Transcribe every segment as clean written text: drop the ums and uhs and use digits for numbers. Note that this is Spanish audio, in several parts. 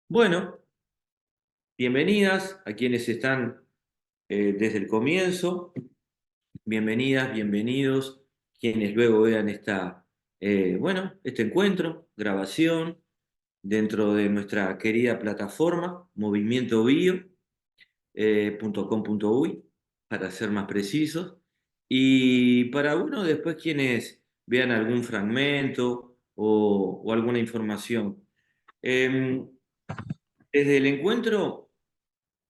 Bueno, bienvenidas a quienes están desde el comienzo, bienvenidas, bienvenidos, quienes luego vean este encuentro, grabación, dentro de nuestra querida plataforma, movimientobio.com.uy, para ser más precisos, y para después quienes vean algún fragmento o alguna información. Em, Desde el encuentro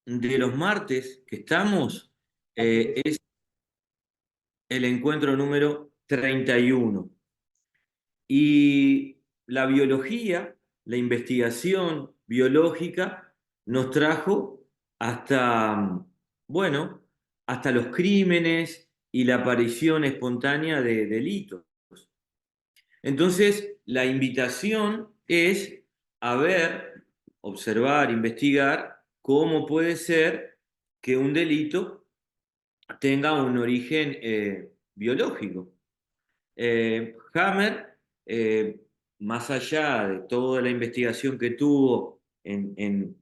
de los martes que estamos, es el encuentro número 31. Y la biología, la investigación biológica, nos trajo hasta, bueno, hasta los crímenes y la aparición espontánea de delitos. Entonces, la invitación es a ver, observar, investigar cómo puede ser que un delito tenga un origen biológico. Hammer, más allá de toda la investigación que tuvo en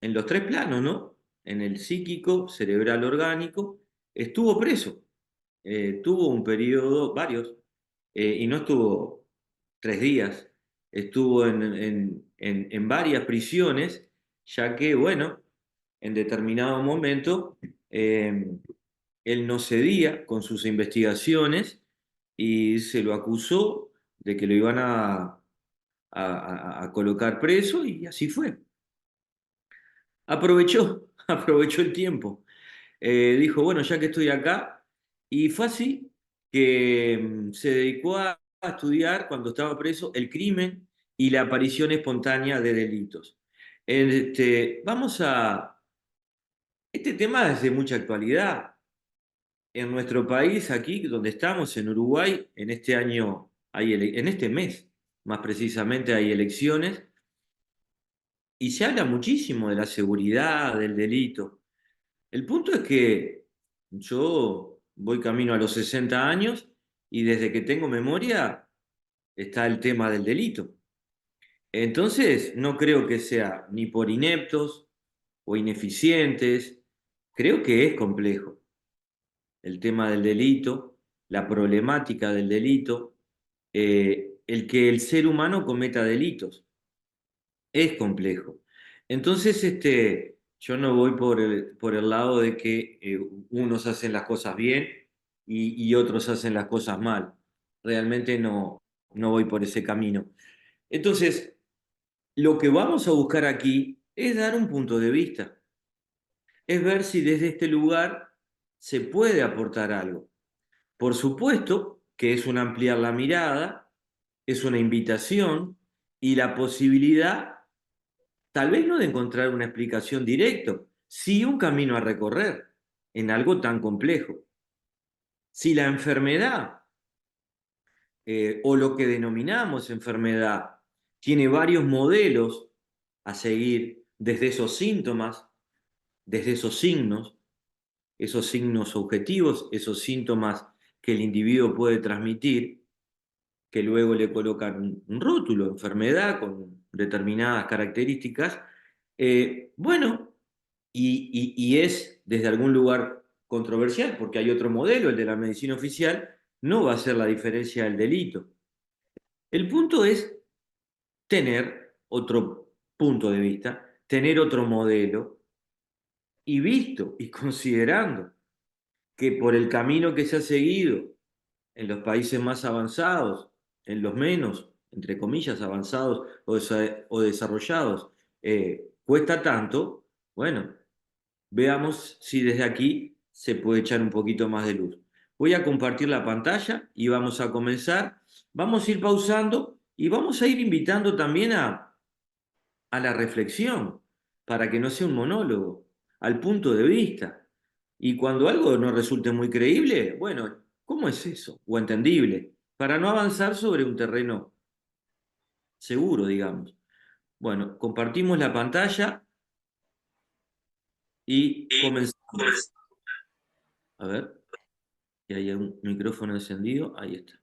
los tres planos, ¿no? En el psíquico, cerebral, orgánico, estuvo preso. Tuvo un periodo, varios, y no estuvo 3 días, estuvo en varias prisiones, ya que, bueno, en determinado momento, él no cedía con sus investigaciones y se lo acusó de que lo iban a colocar preso y así fue. Aprovechó, aprovechó el tiempo. Dijo, bueno, ya que estoy acá, y fue así que se dedicó a estudiar cuando estaba preso el crimen y la aparición espontánea de delitos. Vamos a... Este tema es de mucha actualidad. En nuestro país, aquí donde estamos, en Uruguay, en este año, en este mes, más precisamente, hay elecciones y se habla muchísimo de la seguridad, del delito. El punto es que yo voy camino a los 60 años y desde que tengo memoria está el tema del delito. Entonces, no creo que sea ni por ineptos o ineficientes, creo que es complejo el tema del delito, la problemática del delito, el que el ser humano cometa delitos. Es complejo. Entonces, yo no voy por el lado de que unos hacen las cosas bien y otros hacen las cosas mal. Realmente no voy por ese camino. Entonces, lo que vamos a buscar aquí es dar un punto de vista, es ver si desde este lugar se puede aportar algo. Por supuesto que es un ampliar la mirada, es una invitación y la posibilidad, tal vez no de encontrar una explicación directa, sí un camino a recorrer en algo tan complejo. Si la enfermedad, o lo que denominamos enfermedad, tiene varios modelos a seguir desde esos síntomas, desde esos signos objetivos, esos síntomas que el individuo puede transmitir, que luego le colocan un rótulo, enfermedad con determinadas características. Bueno, y es desde algún lugar controversial, porque hay otro modelo, el de la medicina oficial, no va a ser la diferencia del delito. El punto es tener otro punto de vista, tener otro modelo, y visto y considerando que por el camino que se ha seguido en los países más avanzados, en los menos, entre comillas, avanzados o desarrollados, cuesta tanto, bueno, veamos si desde aquí se puede echar un poquito más de luz. Voy a compartir la pantalla y vamos a comenzar. Vamos a ir pausando y vamos a ir invitando también a la reflexión, para que no sea un monólogo, al punto de vista. Y cuando algo no resulte muy creíble, bueno, ¿cómo es eso? O entendible, para no avanzar sobre un terreno seguro, digamos. Bueno, compartimos la pantalla y comenzamos. A ver, si hay un micrófono encendido, ahí está,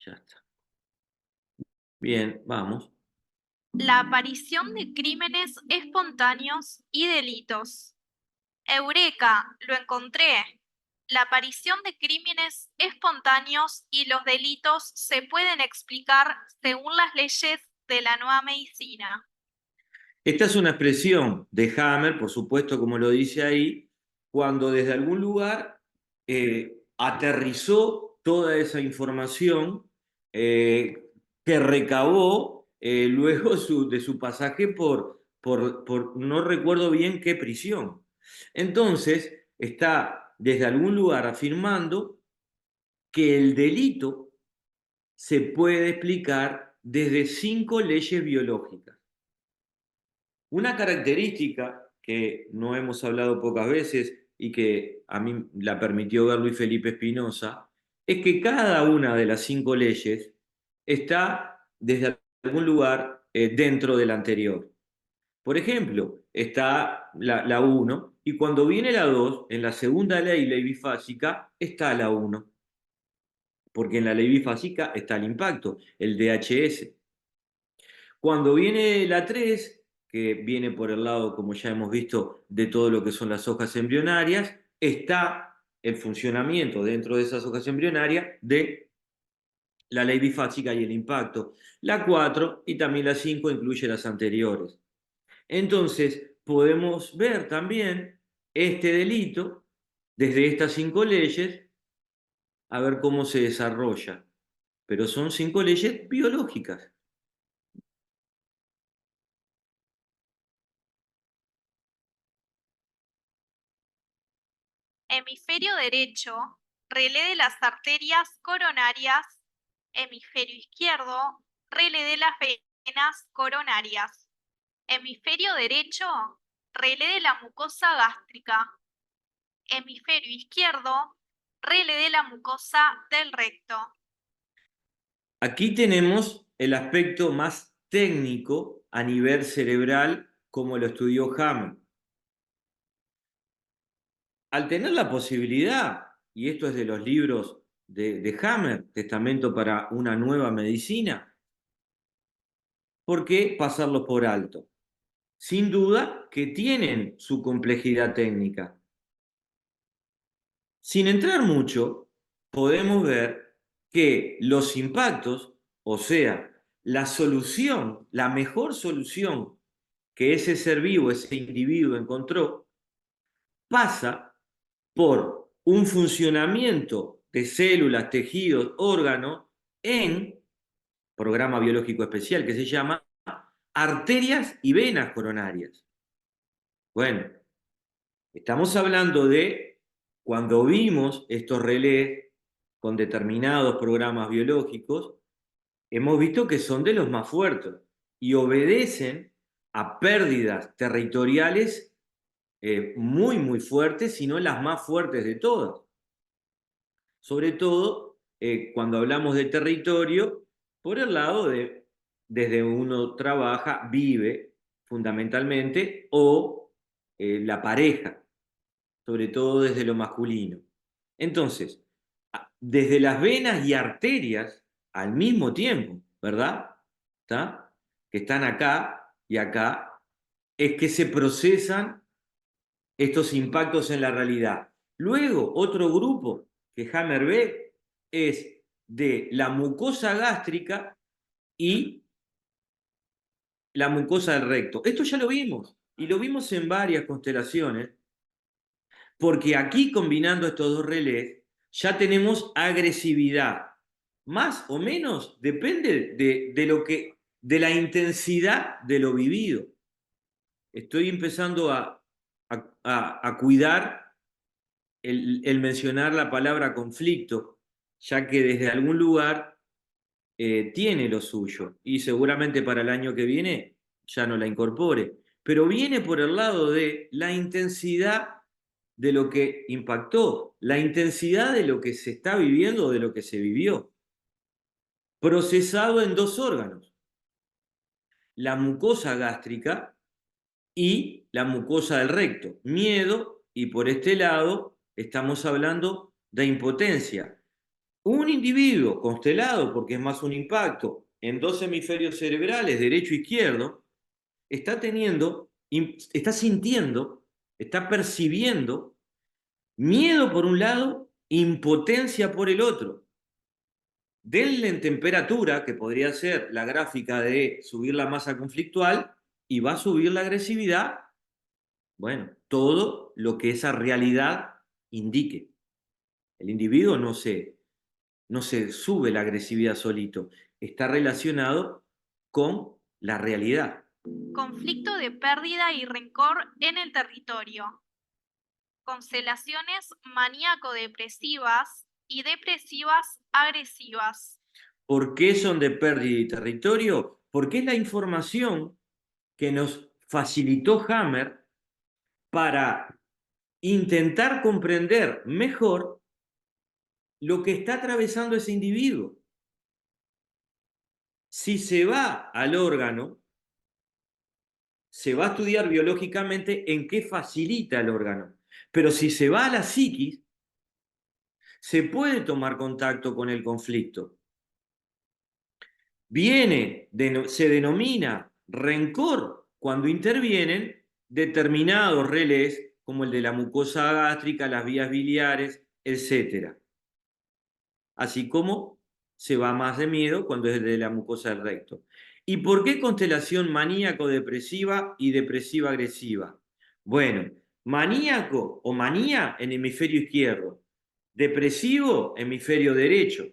ya está. Bien, vamos. La aparición de crímenes espontáneos y delitos. Eureka, lo encontré. La aparición de crímenes espontáneos y los delitos se pueden explicar según las leyes de la nueva medicina. Esta es una expresión de Hammer, por supuesto, como lo dice ahí, cuando desde algún lugar aterrizó toda esa información que recabó luego de su pasaje por no recuerdo bien qué prisión. Entonces, está desde algún lugar afirmando que el delito se puede explicar desde 5 leyes biológicas. Una característica que no hemos hablado pocas veces y que a mí la permitió ver Luis Felipe Espinosa es que cada una de las 5 leyes está desde algún lugar dentro de la anterior. Por ejemplo, está la 1 y cuando viene la 2, en la segunda ley bifásica, está la 1, porque en la ley bifásica está el impacto, el DHS. Cuando viene la 3, que viene por el lado, como ya hemos visto, de todo lo que son las hojas embrionarias, está el funcionamiento dentro de esas hojas embrionarias de la ley bifásica y el impacto. La 4 y también la 5 incluye las anteriores. Entonces, podemos ver también este delito desde estas 5 leyes, a ver cómo se desarrolla. Pero son 5 leyes biológicas. Hemisferio derecho, relé de las arterias coronarias. Hemisferio izquierdo, relé de las venas coronarias. Hemisferio derecho, relé de la mucosa gástrica. Hemisferio izquierdo, relé de la mucosa del recto. Aquí tenemos el aspecto más técnico a nivel cerebral, como lo estudió Hammond. Al tener la posibilidad, y esto es de los libros de Hammer, Testamento para una nueva medicina, ¿por qué pasarlos por alto? Sin duda que tienen su complejidad técnica. Sin entrar mucho, podemos ver que los impactos, o sea, la solución, la mejor solución que ese ser vivo, ese individuo encontró, pasa por un funcionamiento de células, tejidos, órganos en programa biológico especial que se llama arterias y venas coronarias. Bueno, estamos hablando de cuando vimos estos relés con determinados programas biológicos, hemos visto que son de los más fuertes y obedecen a pérdidas territoriales muy, muy fuertes, sino las más fuertes de todas. Sobre todo cuando hablamos de territorio, por el lado de desde uno trabaja, vive fundamentalmente, o la pareja, sobre todo desde lo masculino. Entonces, desde las venas y arterias al mismo tiempo, ¿verdad? ¿Está? Que están acá y acá, es que se procesan estos impactos en la realidad. Luego, otro grupo que Hammer ve es de la mucosa gástrica y la mucosa del recto. Esto ya lo vimos, y lo vimos en varias constelaciones, porque aquí combinando estos dos relés ya tenemos agresividad. Más o menos depende de la intensidad de lo vivido. Estoy empezando a cuidar el mencionar la palabra conflicto, ya que desde algún lugar tiene lo suyo y seguramente para el año que viene ya no la incorpore, pero viene por el lado de la intensidad de lo que impactó, la intensidad de lo que se está viviendo, de lo que se vivió, procesado en 2 órganos, la mucosa gástrica y la mucosa del recto, miedo, y por este lado estamos hablando de impotencia. Un individuo constelado, porque es más un impacto en dos hemisferios cerebrales, derecho e izquierdo, está sintiendo, está percibiendo miedo por un lado, impotencia por el otro. Denle en temperatura, que podría ser la gráfica de subir la masa conflictual, y va a subir la agresividad. Bueno, todo lo que esa realidad indique. El individuo no se sube la agresividad solito, está relacionado con la realidad. Conflicto de pérdida y rencor en el territorio. Constelaciones maníaco-depresivas y depresivas agresivas. ¿Por qué son de pérdida y territorio? Porque es la información que nos facilitó Hammer para intentar comprender mejor lo que está atravesando ese individuo. Si se va al órgano, se va a estudiar biológicamente en qué facilita el órgano. Pero si se va a la psiquis, se puede tomar contacto con el conflicto. Se denomina rencor cuando intervienen determinados relés, como el de la mucosa gástrica, las vías biliares, etc. Así como se va más de miedo cuando es de la mucosa del recto. ¿Y por qué constelación maníaco-depresiva y depresiva-agresiva? Bueno, maníaco o manía en hemisferio izquierdo, depresivo hemisferio derecho.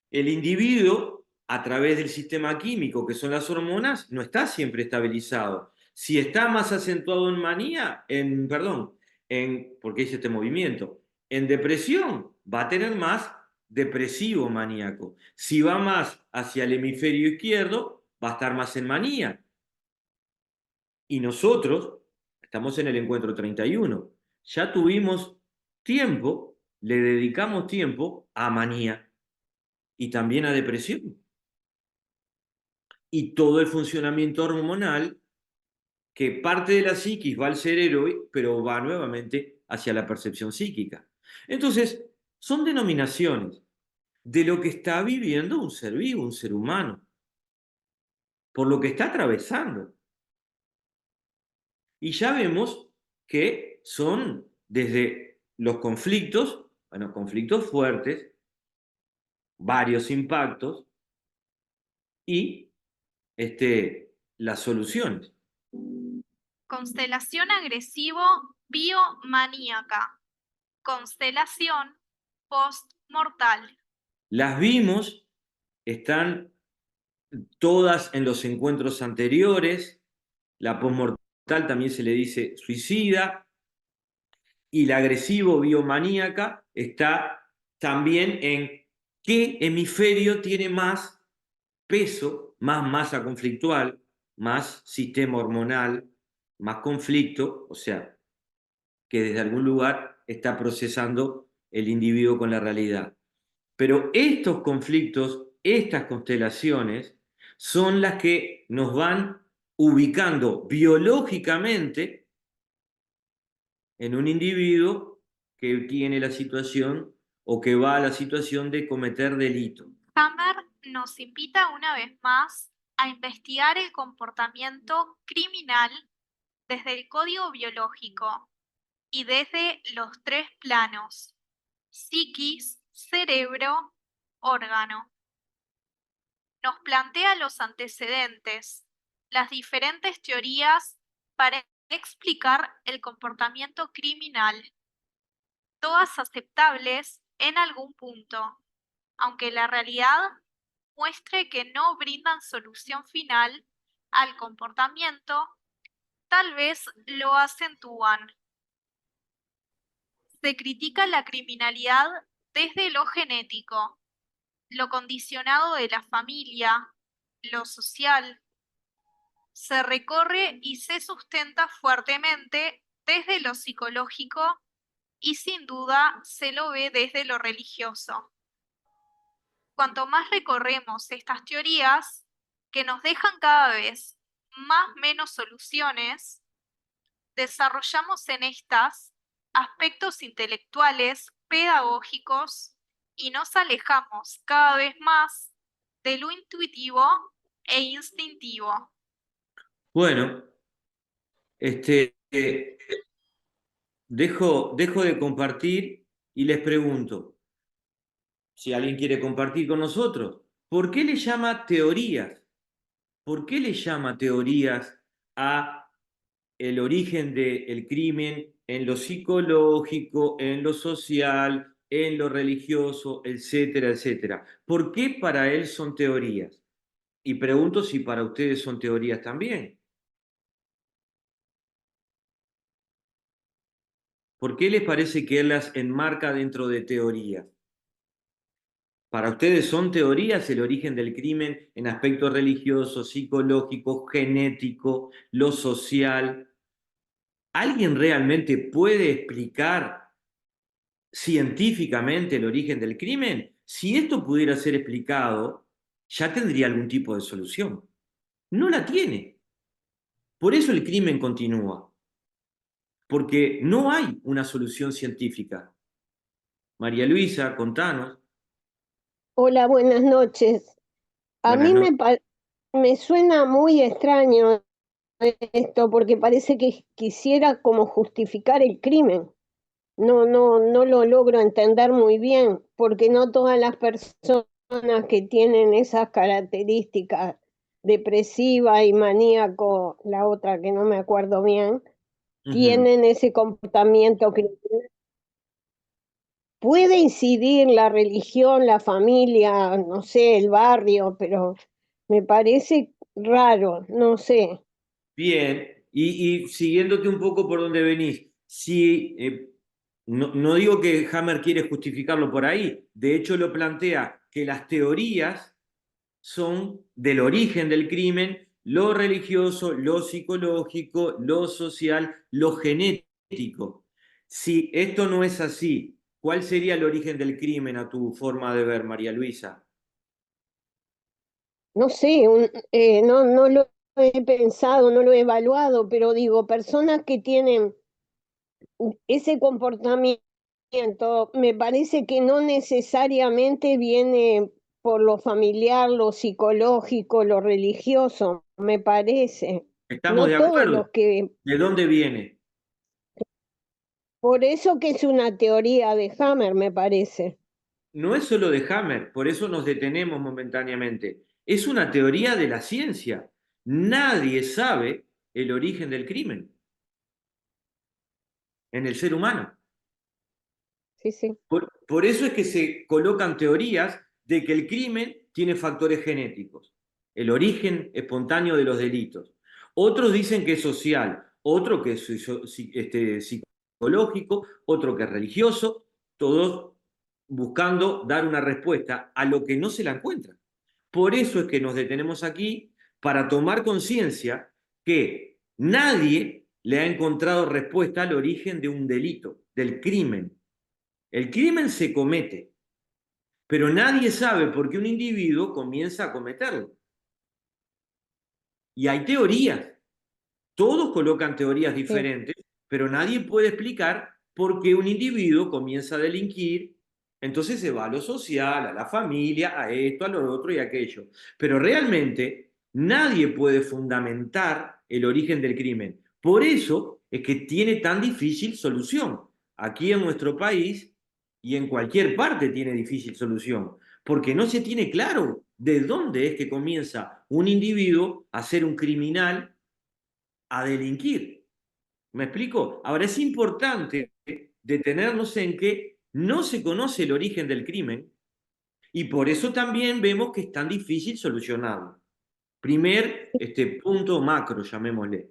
El individuo, a través del sistema químico, que son las hormonas, no está siempre estabilizado. Si está más acentuado en manía, porque hice este movimiento, en depresión, va a tener más depresivo maníaco. Si va más hacia el hemisferio izquierdo, va a estar más en manía. Y nosotros estamos en el encuentro 31. Ya tuvimos tiempo, le dedicamos tiempo a manía y también a depresión. Y todo el funcionamiento hormonal que parte de la psiquis va al cerebro, pero va nuevamente hacia la percepción psíquica. Entonces, son denominaciones de lo que está viviendo un ser vivo, un ser humano, por lo que está atravesando. Y ya vemos que son desde los conflictos, bueno, conflictos fuertes, varios impactos y las soluciones. Constelación agresivo biomaníaca. Constelación postmortal. Las vimos, están todas en los encuentros anteriores. La postmortal también se le dice suicida. Y la agresivo biomaníaca está también en qué hemisferio tiene más peso, más masa conflictual, más sistema hormonal, más conflicto, o sea, que desde algún lugar está procesando el individuo con la realidad. Pero estos conflictos, estas constelaciones, son las que nos van ubicando biológicamente en un individuo que tiene la situación o que va a la situación de cometer delito. Hammer nos invita una vez más a investigar el comportamiento criminal desde el código biológico y desde los tres planos: psiquis, cerebro, órgano. Nos plantea los antecedentes, las diferentes teorías para explicar el comportamiento criminal, todas aceptables en algún punto, aunque la realidad muestre que no brindan solución final al comportamiento, tal vez lo acentúan. Se critica la criminalidad desde lo genético, lo condicionado de la familia, lo social. Se recorre y se sustenta fuertemente desde lo psicológico y sin duda se lo ve desde lo religioso. Cuanto más recorremos estas teorías, que nos dejan cada vez más menos soluciones, desarrollamos en estas aspectos intelectuales, pedagógicos y nos alejamos cada vez más de lo intuitivo e instintivo. Bueno, dejo de compartir y les pregunto, si alguien quiere compartir con nosotros, ¿por qué le llama teorías? ¿Por qué le llama teorías a el origen del crimen en lo psicológico, en lo social, en lo religioso, etcétera, etcétera? ¿Por qué para él son teorías? Y pregunto si para ustedes son teorías también. ¿Por qué les parece que él las enmarca dentro de teorías? ¿Para ustedes son teorías el origen del crimen en aspecto religioso, psicológico, genético, lo social? ¿Alguien realmente puede explicar científicamente el origen del crimen? Si esto pudiera ser explicado, ya tendría algún tipo de solución. No la tiene. Por eso el crimen continúa, porque no hay una solución científica. María Luisa, contanos. Hola, buenas noches. A Buenas mí noches. me suena muy extraño esto porque parece que quisiera como justificar el crimen. No lo logro entender muy bien porque no todas las personas que tienen esas características depresiva y maníaco, la otra que no me acuerdo bien, Ujú. tienen ese comportamiento criminal. Puede incidir la religión, la familia, no sé, el barrio, pero me parece raro, no sé. Bien, y siguiéndote un poco por donde venís, si, no digo que Hammer quiere justificarlo por ahí, de hecho lo plantea que las teorías son del origen del crimen, lo religioso, lo psicológico, lo social, lo genético. Si esto no es así, ¿cuál sería el origen del crimen a tu forma de ver, María Luisa? No sé, no lo he pensado, no lo he evaluado, pero digo, personas que tienen ese comportamiento, me parece que no necesariamente viene por lo familiar, lo psicológico, lo religioso, me parece. ¿Estamos No de todos acuerdo? los que, ¿De dónde viene? por eso que es una teoría de Hammer, me parece. No es solo de Hammer, por eso nos detenemos momentáneamente. Es una teoría de la ciencia. Nadie sabe el origen del crimen en el ser humano. Sí, sí. Por eso es que se colocan teorías de que el crimen tiene factores genéticos, el origen espontáneo de los delitos. Otros dicen que es social, otro que es psicológico, otro que es religioso, todos buscando dar una respuesta a lo que no se la encuentra. Por eso es que nos detenemos aquí para tomar conciencia que nadie le ha encontrado respuesta al origen de un delito, del crimen. El crimen se comete, pero nadie sabe por qué un individuo comienza a cometerlo. Y hay teorías, todos colocan teorías Sí. diferentes, pero nadie puede explicar por qué un individuo comienza a delinquir. Entonces se va a lo social, a la familia, a esto, a lo otro y a aquello. Pero realmente nadie puede fundamentar el origen del crimen. Por eso es que tiene tan difícil solución. Aquí en nuestro país y en cualquier parte tiene difícil solución, porque no se tiene claro de dónde es que comienza un individuo a ser un criminal, a delinquir. ¿Me explico? Ahora es importante detenernos en que no se conoce el origen del crimen y por eso también vemos que es tan difícil solucionarlo. Primer punto macro, llamémosle.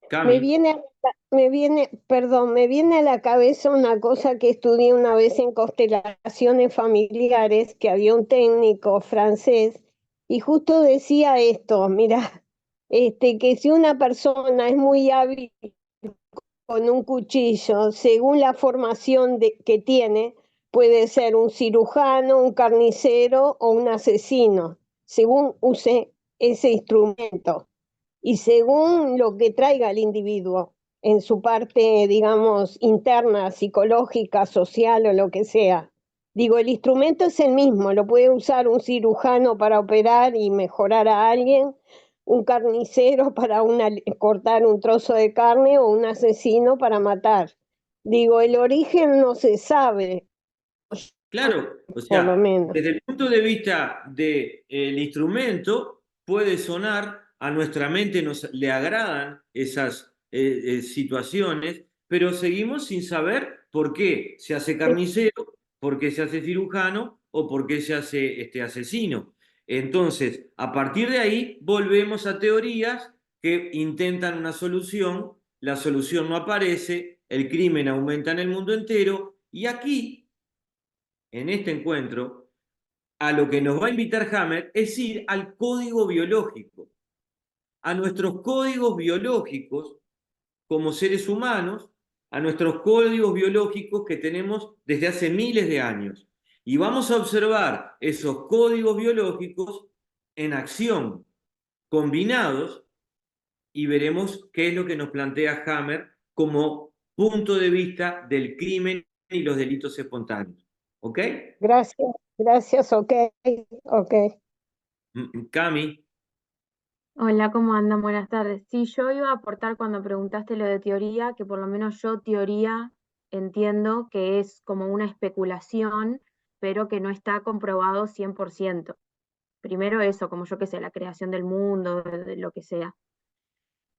Me Cami, viene, perdón, me viene a la cabeza una cosa que estudié una vez en constelaciones familiares, que había un técnico francés y justo decía esto, mira, que si una persona es muy hábil con un cuchillo, según la formación que tiene, puede ser un cirujano, un carnicero o un asesino, según use ese instrumento y según lo que traiga el individuo en su parte, digamos, interna, psicológica, social o lo que sea. Digo, el instrumento es el mismo, lo puede usar un cirujano para operar y mejorar a alguien, un carnicero para cortar un trozo de carne o un asesino para matar. Digo, el origen no se sabe, Claro, o por lo sea, menos. desde el punto de vista del instrumento, puede sonar, a nuestra mente le agradan esas situaciones, pero seguimos sin saber por qué se hace carnicero, por qué se hace cirujano o por qué se hace asesino. Entonces, a partir de ahí, volvemos a teorías que intentan una solución, la solución no aparece, el crimen aumenta en el mundo entero, y aquí en este encuentro, a lo que nos va a invitar Hammer es ir al código biológico, a nuestros códigos biológicos como seres humanos, a nuestros códigos biológicos que tenemos desde hace miles de años. Y vamos a observar esos códigos biológicos en acción, combinados, y veremos qué es lo que nos plantea Hammer como punto de vista del crimen y los delitos espontáneos. ¿Ok? Gracias, gracias, ok, ok. Cami. Hola, ¿cómo andan? Buenas tardes. Sí, yo iba a aportar cuando preguntaste lo de teoría, que por lo menos yo teoría entiendo que es como una especulación, pero que no está comprobado 100%. Primero eso, como yo que sé, la creación del mundo, de lo que sea.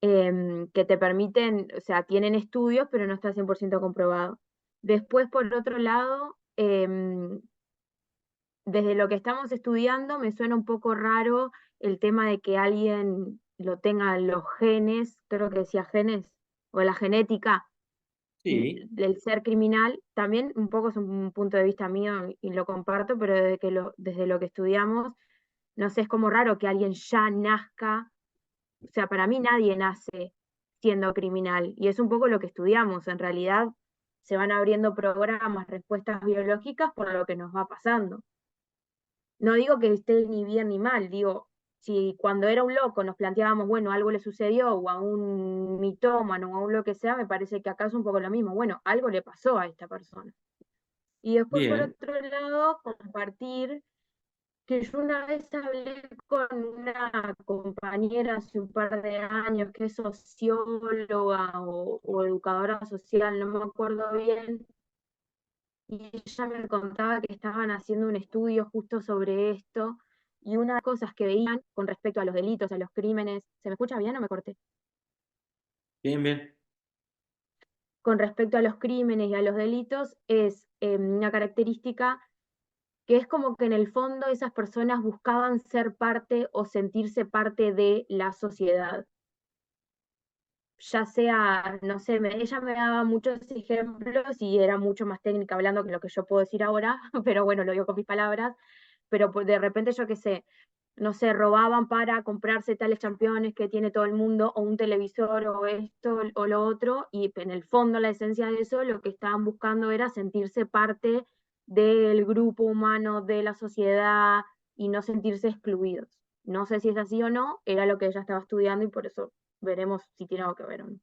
Que te permiten, o sea, tienen estudios, pero no está 100% comprobado. Después, por otro lado, desde lo que estamos estudiando, me suena un poco raro el tema de que alguien lo tenga en los genes, creo que decía genes, o la genética Sí, del ser criminal. También un poco es un punto de vista mío y lo comparto, pero desde lo que estudiamos, no sé, es como raro que alguien ya nazca, o sea, para mí nadie nace siendo criminal, y es un poco lo que estudiamos. En realidad se van abriendo programas, respuestas biológicas por lo que nos va pasando. No digo que esté ni bien ni mal, digo, si cuando era un loco nos planteábamos, bueno, algo le sucedió, o a un mitómano, o a un lo que sea, me parece que acá es un poco lo mismo. Bueno, algo le pasó a esta persona. Y después, por bien, otro lado, compartir que yo una vez hablé con una compañera hace un par de años que es socióloga o educadora social, no me acuerdo bien, y ella me contaba que estaban haciendo un estudio justo sobre esto, y una de las cosas que veían con respecto a los delitos, a los crímenes, ¿se me escucha bien o me corté? bien, bien. Con respecto a los crímenes y a los delitos, es una característica que es como que en el fondo esas personas buscaban ser parte o sentirse parte de la sociedad. Ya sea, no sé, ella me daba muchos ejemplos y era mucho más técnica hablando que lo que yo puedo decir ahora, pero bueno, lo digo con mis palabras, pero de repente yo qué sé, no sé, robaban para comprarse tales campeones que tiene todo el mundo, o un televisor, o esto, o lo otro, y en el fondo la esencia de eso, lo que estaban buscando era sentirse parte del grupo humano, de la sociedad, y no sentirse excluidos. No sé si es así o no, era lo que ella estaba estudiando y por eso veremos si tiene algo que ver o no.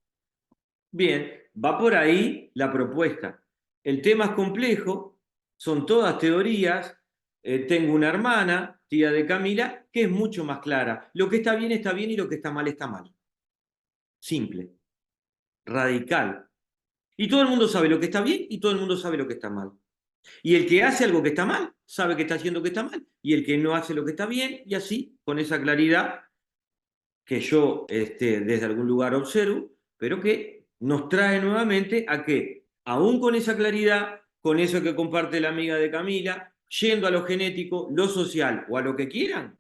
Bien, va por ahí la propuesta. El tema es complejo, son todas teorías. Tengo una hermana, tía de Camila, que es mucho más clara. Lo que está bien y lo que está mal está mal. Simple, radical. Y todo el mundo sabe lo que está bien y todo el mundo sabe lo que está mal. Y el que hace algo que está mal, sabe que está haciendo que está mal. Y el que no hace lo que está bien, y así, con esa claridad, que yo desde algún lugar observo, pero que nos trae nuevamente a que, aún con esa claridad, con eso que comparte la amiga de Camila, yendo a lo genético, lo social o a lo que quieran,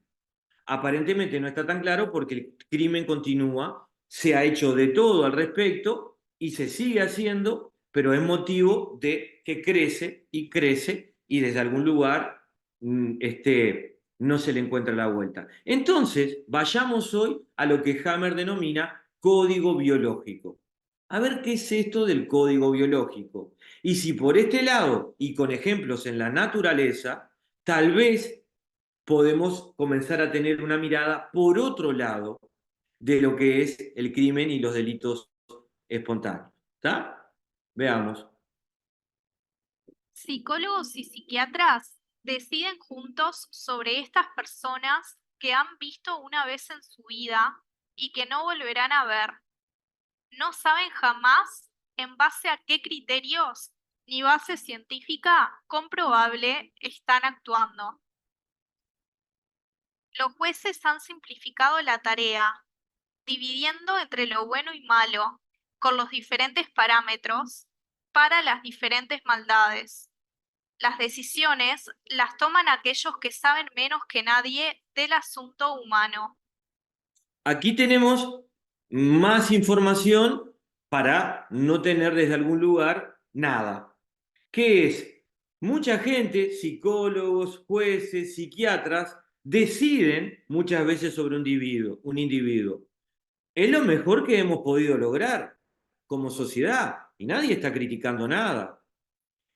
aparentemente no está tan claro porque el crimen continúa, se ha hecho de todo al respecto y se sigue haciendo, pero es motivo de que crece y crece y desde algún lugar no se le encuentra la vuelta. Entonces, vayamos hoy a lo que Hammer denomina código biológico. A ver qué es esto del código biológico. Y si por este lado, y con ejemplos en la naturaleza, tal vez podemos comenzar a tener una mirada por otro lado de lo que es el crimen y los delitos espontáneos. ¿Está? Veamos. Psicólogos y psiquiatras deciden juntos sobre estas personas que han visto una vez en su vida y que no volverán a ver. No saben jamás en base a qué criterios ni base científica comprobable están actuando. Los jueces han simplificado la tarea, dividiendo entre lo bueno y malo, con los diferentes parámetros, para las diferentes maldades. Las decisiones las toman aquellos que saben menos que nadie del asunto humano. Aquí tenemos más información para no tener desde algún lugar nada. ¿Qué es? Mucha gente, psicólogos, jueces, psiquiatras, deciden muchas veces sobre un individuo. Es lo mejor que hemos podido lograr como sociedad y nadie está criticando nada.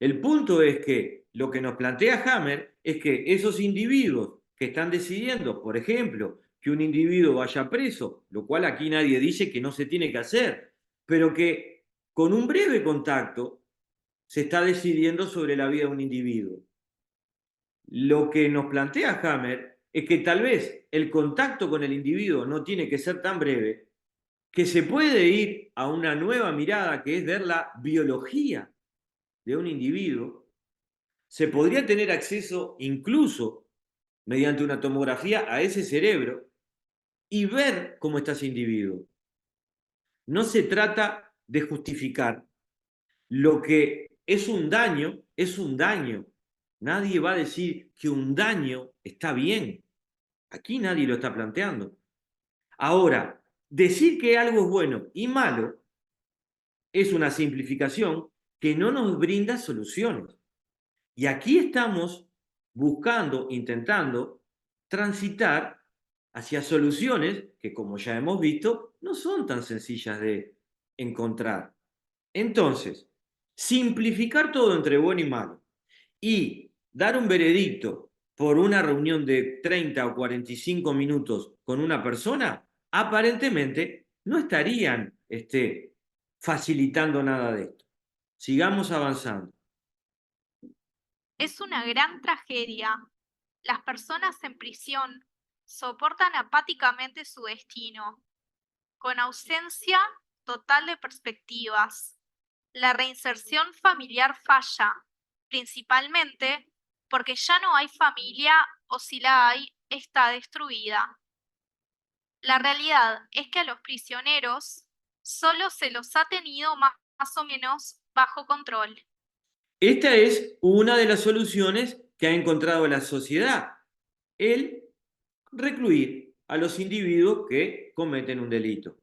El punto es que lo que nos plantea Hammer es que esos individuos que están decidiendo, por ejemplo, que un individuo vaya preso, lo cual aquí nadie dice que no se tiene que hacer, pero que con un breve contacto se está decidiendo sobre la vida de un individuo. Lo que nos plantea Hammer es que tal vez el contacto con el individuo no tiene que ser tan breve, que se puede ir a una nueva mirada que es ver la biología de un individuo. Se podría tener acceso incluso mediante una tomografía a ese cerebro y ver cómo está ese individuo. No se trata de justificar. Lo que es un daño, es un daño. Nadie va a decir que un daño está bien. Aquí nadie lo está planteando. Ahora, decir que algo es bueno y malo es una simplificación que no nos brinda soluciones. Y aquí estamos buscando, intentando transitar hacia soluciones que, como ya hemos visto, no son tan sencillas de encontrar. Entonces, simplificar todo entre bueno y malo y dar un veredicto por una reunión de 30 o 45 minutos con una persona, aparentemente no estarían facilitando nada de esto. Sigamos avanzando. Es una gran tragedia. Las personas en prisión soportan apáticamente su destino, con ausencia total de perspectivas. La reinserción familiar falla, principalmente porque ya no hay familia o si la hay, está destruida. La realidad es que a los prisioneros solo se los ha tenido más o menos bajo control. Esta es una de las soluciones que ha encontrado la sociedad, el recluir a los individuos que cometen un delito.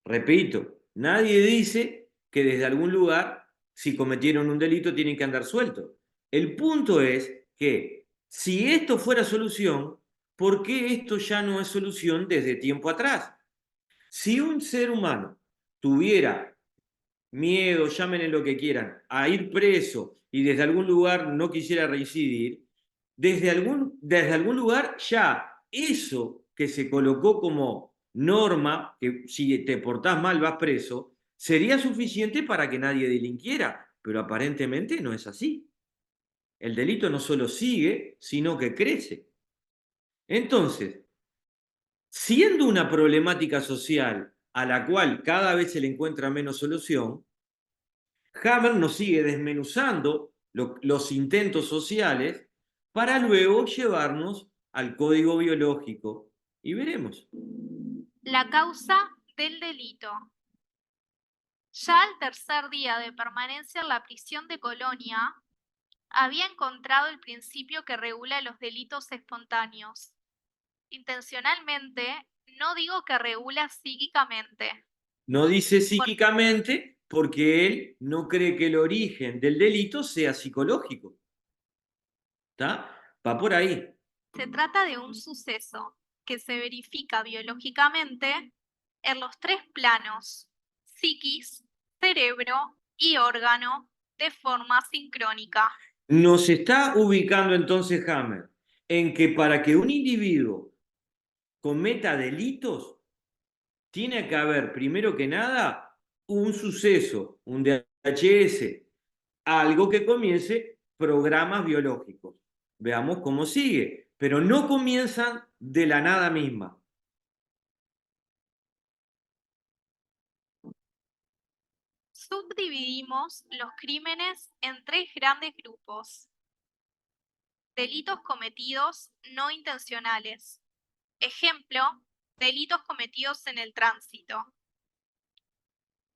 Repito, nadie dice que desde algún lugar, si cometieron un delito, tienen que andar sueltos. El punto es que si esto fuera solución, ¿por qué esto ya no es solución desde tiempo atrás? Si un ser humano tuviera miedo, llámenle lo que quieran, a ir preso y desde algún lugar no quisiera reincidir, desde algún lugar ya eso que se colocó como norma, que si te portás mal vas preso, sería suficiente para que nadie delinquiera, pero aparentemente no es así. El delito no solo sigue, sino que crece. Entonces, siendo una problemática social a la cual cada vez se le encuentra menos solución, Hammer nos sigue desmenuzando los intentos sociales para luego llevarnos al código biológico. Y veremos. La causa del delito. Ya al tercer día de permanencia en la prisión de Colonia, había encontrado el principio que regula los delitos espontáneos. Intencionalmente, no digo que regula psíquicamente. No dice psíquicamente porque él no cree que el origen del delito sea psicológico. ¿Está? Va por ahí. Se trata de un suceso que se verifica biológicamente en los tres planos, psiquis, cerebro y órgano, de forma sincrónica. Nos está ubicando entonces Hammer en que para que un individuo cometa delitos, tiene que haber, primero que nada, un suceso, un DHS, algo que comience programas biológicos. Veamos cómo sigue, pero no comienzan de la nada misma. Subdividimos los crímenes en tres grandes grupos. Delitos cometidos no intencionales. Ejemplo, delitos cometidos en el tránsito.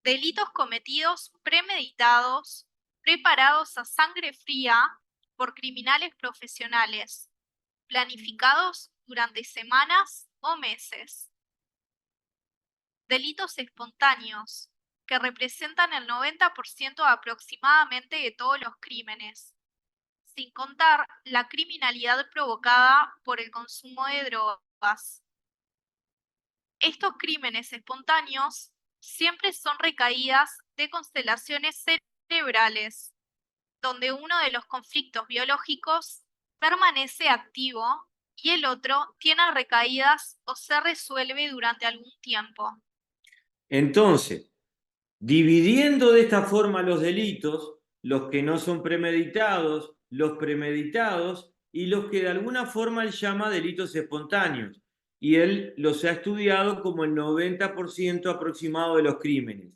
Delitos cometidos premeditados, preparados a sangre fría por criminales profesionales, planificados durante semanas o meses. Delitos espontáneos, que representan el 90% aproximadamente de todos los crímenes, sin contar la criminalidad provocada por el consumo de drogas. Estos crímenes espontáneos siempre son recaídas de constelaciones cerebrales, donde uno de los conflictos biológicos permanece activo y el otro tiene recaídas o se resuelve durante algún tiempo. Entonces, dividiendo de esta forma los delitos, los que no son premeditados, los premeditados y los que de alguna forma él llama delitos espontáneos. Y él los ha estudiado como el 90% aproximado de los crímenes.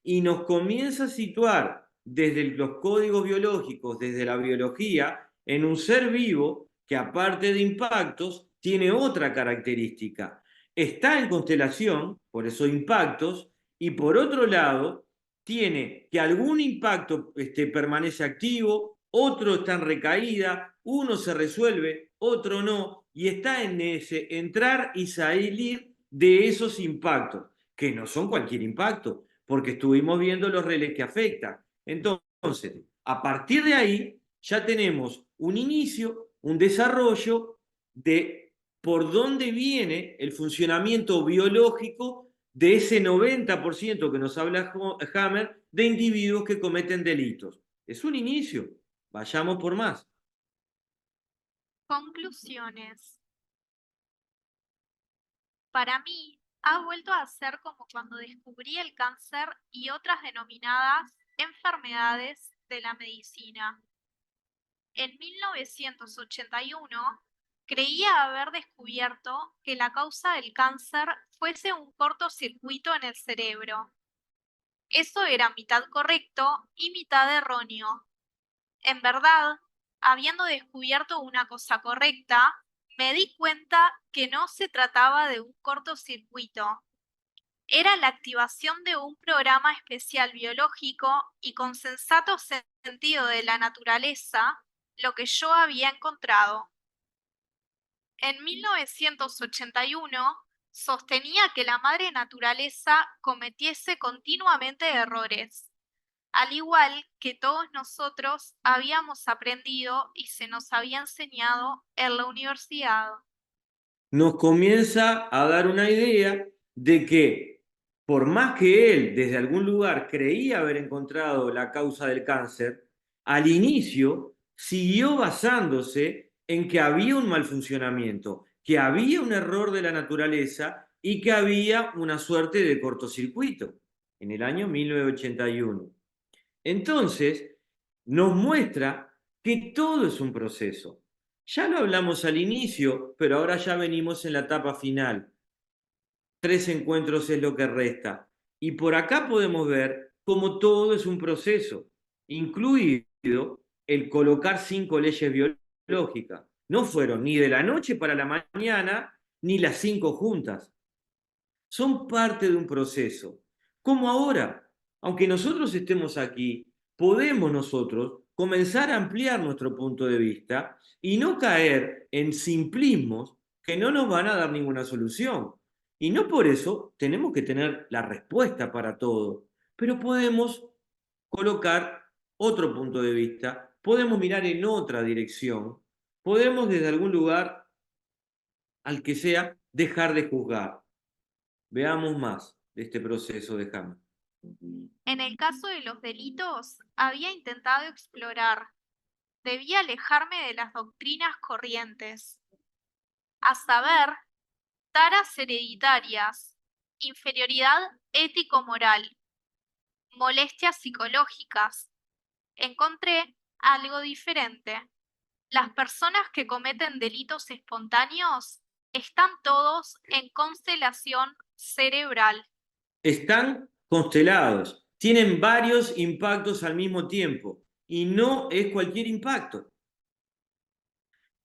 Y nos comienza a situar desde los códigos biológicos, desde la biología, en un ser vivo que aparte de impactos, tiene otra característica. Está en constelación, por eso impactos, y por otro lado, tiene que algún impacto permanece activo, otro está en recaída, uno se resuelve, otro no, y está en ese entrar y salir de esos impactos, que no son cualquier impacto, porque estuvimos viendo los relés que afectan. Entonces, a partir de ahí, ya tenemos un inicio, un desarrollo de por dónde viene el funcionamiento biológico de ese 90% que nos habla Hammer de individuos que cometen delitos. Es un inicio. Vayamos por más. Conclusiones. Para mí, ha vuelto a ser como cuando descubrí el cáncer y otras denominadas enfermedades de la medicina. En 1981, creía haber descubierto que la causa del cáncer fuese un cortocircuito en el cerebro. Eso era mitad correcto y mitad erróneo. En verdad, habiendo descubierto una cosa correcta, me di cuenta que no se trataba de un cortocircuito. Era la activación de un programa especial biológico y con sensato sentido de la naturaleza, lo que yo había encontrado. En 1981, sostenía que la madre naturaleza cometiese continuamente errores, al igual que todos nosotros habíamos aprendido y se nos había enseñado en la universidad. Nos comienza a dar una idea de que por más que él desde algún lugar creía haber encontrado la causa del cáncer, al inicio siguió basándose en que había un mal funcionamiento, que había un error de la naturaleza y que había una suerte de cortocircuito en el año 1981. Entonces, nos muestra que todo es un proceso. Ya lo hablamos al inicio, pero ahora ya venimos en la etapa final. 3 encuentros es lo que resta. Y por acá podemos ver cómo todo es un proceso, incluido el colocar 5 leyes biológicas. No fueron ni de la noche para la mañana, ni las 5 juntas. Son parte de un proceso. Como ahora, aunque nosotros estemos aquí, podemos nosotros comenzar a ampliar nuestro punto de vista y no caer en simplismos que no nos van a dar ninguna solución. Y no por eso tenemos que tener la respuesta para todo, pero podemos colocar otro punto de vista, podemos mirar en otra dirección, podemos desde algún lugar al que sea dejar de juzgar. Veamos más de este proceso de Hammer. En el caso de los delitos, había intentado explorar. Debía alejarme de las doctrinas corrientes. A saber, taras hereditarias, inferioridad ético-moral, molestias psicológicas, encontré algo diferente. Las personas que cometen delitos espontáneos están todos en constelación cerebral. Están constelados, tienen varios impactos al mismo tiempo y no es cualquier impacto.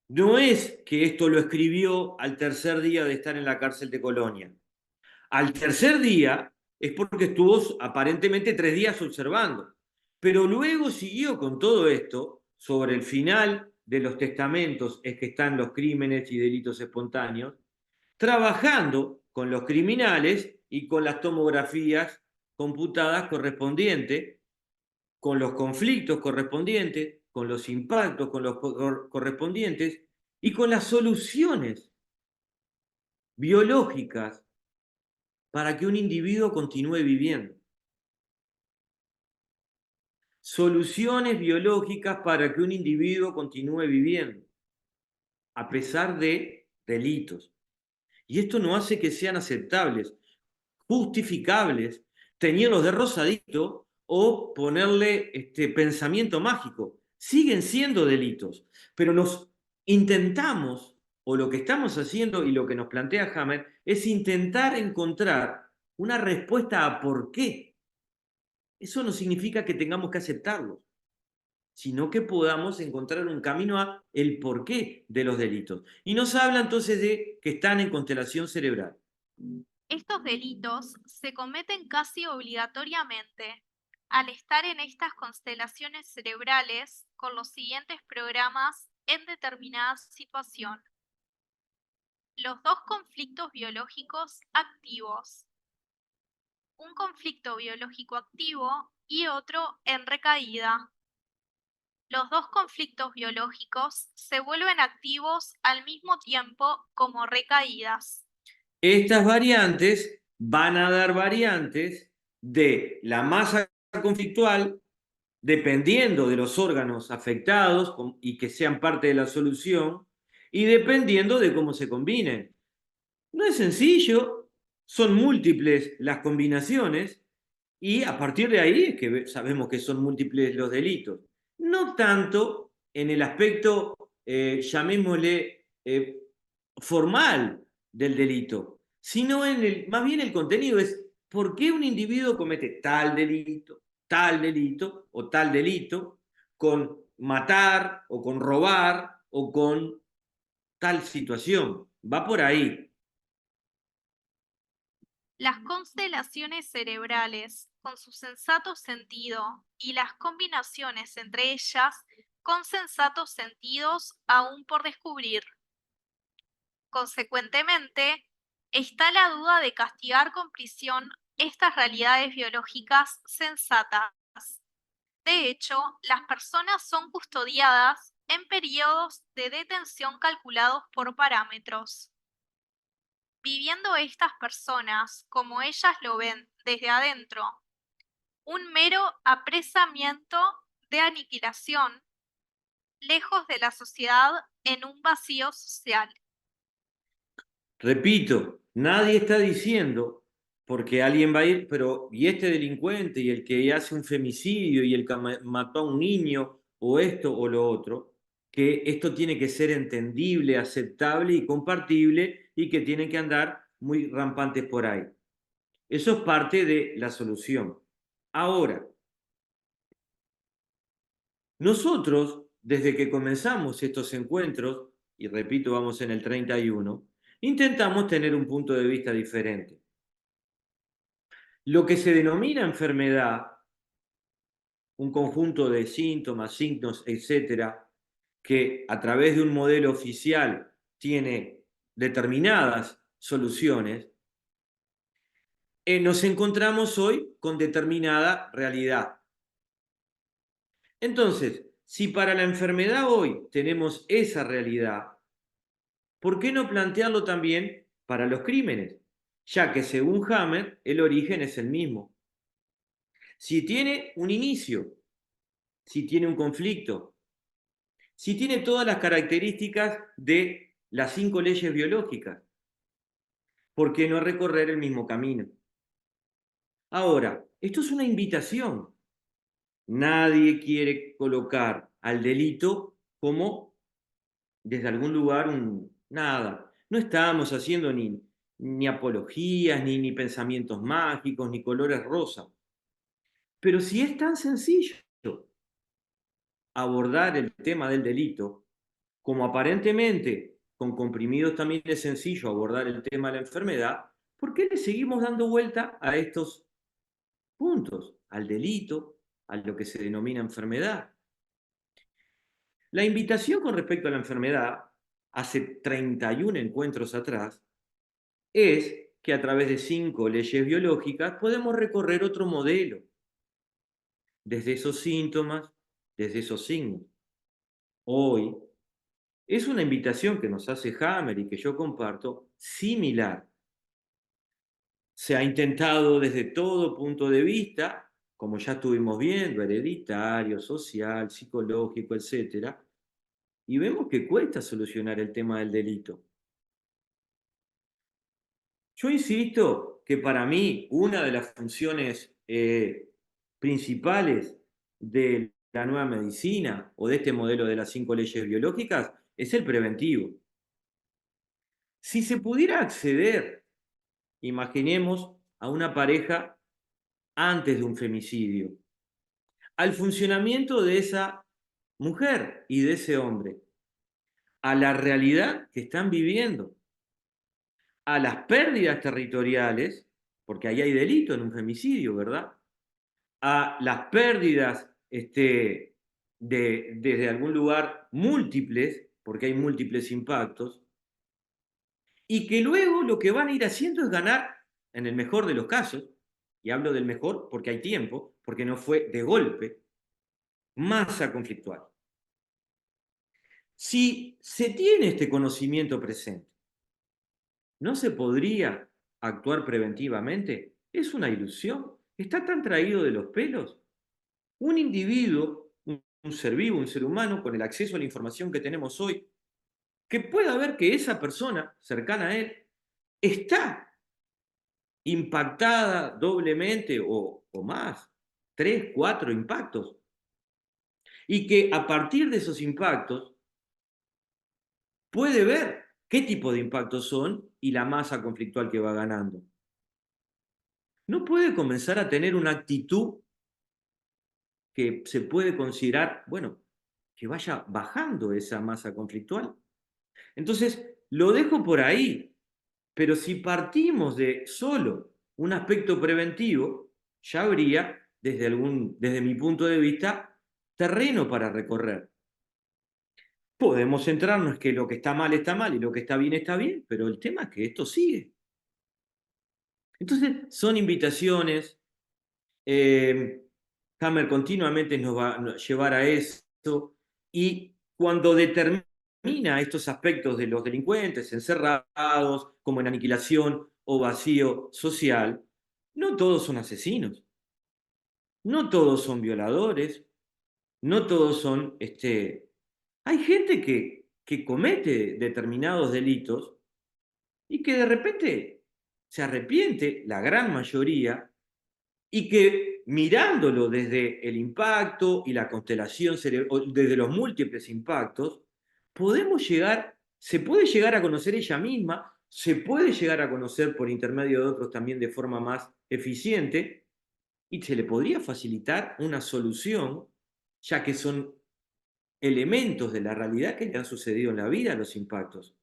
No es que esto lo escribió al tercer día de estar en la cárcel de Colonia. Al tercer día es porque estuvo aparentemente 3 días observando, pero luego siguió con todo esto. Sobre el final de los testamentos es que están los crímenes y delitos espontáneos, trabajando con los criminales y con las tomografías computadas correspondientes, con los conflictos correspondientes, con los impactos con los correspondientes y con las soluciones biológicas para que un individuo continúe viviendo. Soluciones biológicas para que un individuo continúe viviendo, a pesar de delitos. Y esto no hace que sean aceptables, justificables, teñirlos de rosadito o ponerle pensamiento mágico. Siguen siendo delitos, pero nos intentamos, o lo que estamos haciendo y lo que nos plantea Hammer, es intentar encontrar una respuesta a por qué. Eso no significa que tengamos que aceptarlos, sino que podamos encontrar un camino a el porqué de los delitos. Y nos habla entonces de que están en constelación cerebral. Estos delitos se cometen casi obligatoriamente al estar en estas constelaciones cerebrales con los siguientes programas en determinada situación. Los dos conflictos biológicos activos. Un conflicto biológico activo y otro en recaída. Los dos conflictos biológicos se vuelven activos al mismo tiempo como recaídas. Estas variantes van a dar variantes de la masa conflictual dependiendo de los órganos afectados y que sean parte de la solución y dependiendo de cómo se combinen. No es sencillo, son múltiples las combinaciones y a partir de ahí es que sabemos que son múltiples los delitos. No tanto en el aspecto, llamémosle, formal del delito, sino más bien el contenido es por qué un individuo comete tal delito o tal delito con matar o con robar o con tal situación. Va por ahí. Las constelaciones cerebrales, con su sensato sentido, y las combinaciones entre ellas, con sensatos sentidos aún por descubrir. Consecuentemente, está la duda de castigar con prisión estas realidades biológicas sensatas. De hecho, las personas son custodiadas en periodos de detención calculados por parámetros. Viviendo estas personas como ellas lo ven desde adentro, un mero apresamiento de aniquilación, lejos de la sociedad en un vacío social. Repito, nadie está diciendo porque alguien va a ir, pero y este delincuente y el que hace un femicidio y el que mató a un niño o esto o lo otro, que esto tiene que ser entendible, aceptable y compartible y que tienen que andar muy rampantes por ahí. Eso es parte de la solución. Ahora, nosotros, desde que comenzamos estos encuentros, y repito, vamos en el 31, intentamos tener un punto de vista diferente. Lo que se denomina enfermedad, un conjunto de síntomas, signos, etcétera, que a través de un modelo oficial tiene determinadas soluciones, nos encontramos hoy con determinada realidad. Entonces, si para la enfermedad hoy tenemos esa realidad, ¿por qué no plantearlo también para los crímenes? Ya que según Hammer, el origen es el mismo. Si tiene un inicio, si tiene un conflicto, si tiene todas las características de las 5 leyes biológicas, ¿por qué no recorrer el mismo camino? Ahora, esto es una invitación, Nadie quiere colocar al delito como desde algún lugar nada. No estamos haciendo ni apologías, ni pensamientos mágicos, ni colores rosa. Pero si es tan sencillo abordar el tema del delito, como aparentemente con comprimidos también es sencillo abordar el tema de la enfermedad, ¿por qué le seguimos dando vuelta a estos puntos? Al delito, a lo que se denomina enfermedad. La invitación con respecto a la enfermedad, hace 31 encuentros atrás, es que a través de 5 leyes biológicas podemos recorrer otro modelo, desde esos síntomas, desde esos signos. Hoy es una invitación que nos hace Hammer y que yo comparto, similar. Se ha intentado desde todo punto de vista, como ya estuvimos viendo, hereditario, social, psicológico, etcétera, y vemos que cuesta solucionar el tema del delito. Yo insisto que para mí una de las funciones principales de la nueva medicina o de este modelo de las 5 leyes biológicas es el preventivo. Si se pudiera acceder, imaginemos a una pareja antes de un femicidio, al funcionamiento de esa mujer y de ese hombre, a la realidad que están viviendo, a las pérdidas territoriales, porque ahí hay delito en un femicidio, ¿verdad? A las pérdidas desde algún lugar múltiples, porque hay múltiples impactos, y que luego lo que van a ir haciendo es ganar, en el mejor de los casos, y hablo del mejor porque hay tiempo, porque no fue de golpe, masa conflictual. Si se tiene este conocimiento presente, ¿no se podría actuar preventivamente? Es una ilusión. Está tan traído de los pelos. Un individuo, un ser vivo, un ser humano, con el acceso a la información que tenemos hoy, que pueda ver que esa persona cercana a él está impactada doblemente o más, 3, 4 impactos, y que a partir de esos impactos puede ver qué tipo de impactos son y la masa conflictual que va ganando. No puede comenzar a tener una actitud que se puede considerar, bueno, que vaya bajando esa masa conflictual. Entonces, lo dejo por ahí, pero si partimos de solo un aspecto preventivo, ya habría, desde mi punto de vista, terreno para recorrer. Podemos centrarnos que lo que está mal y lo que está bien, pero el tema es que esto sigue. Entonces, son invitaciones. Hammer continuamente nos va a llevar a eso y cuando determina estos aspectos de los delincuentes encerrados, como en aniquilación o vacío social, no todos son asesinos, no todos son violadores, no todos son... Hay gente que comete determinados delitos y que de repente se arrepiente, la gran mayoría, y que mirándolo desde el impacto y la constelación desde los múltiples impactos, se puede llegar a conocer ella misma, se puede llegar a conocer por intermedio de otros también de forma más eficiente, y se le podría facilitar una solución, ya que son elementos de la realidad que le han sucedido en la vida los impactos.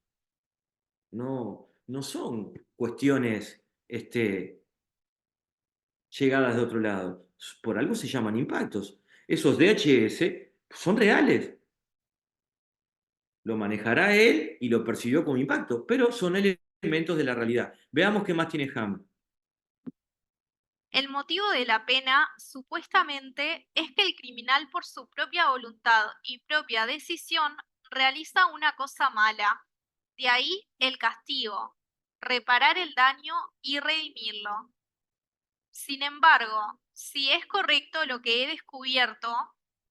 No son cuestiones llegadas de otro lado. Por algo se llaman impactos. Esos DHS son reales. Lo manejará él y lo percibió como impacto, pero son elementos de la realidad. Veamos qué más tiene Ham. El motivo de la pena, supuestamente, es que el criminal por su propia voluntad y propia decisión realiza una cosa mala. De ahí el castigo, reparar el daño y redimirlo. Sin embargo, si es correcto lo que he descubierto,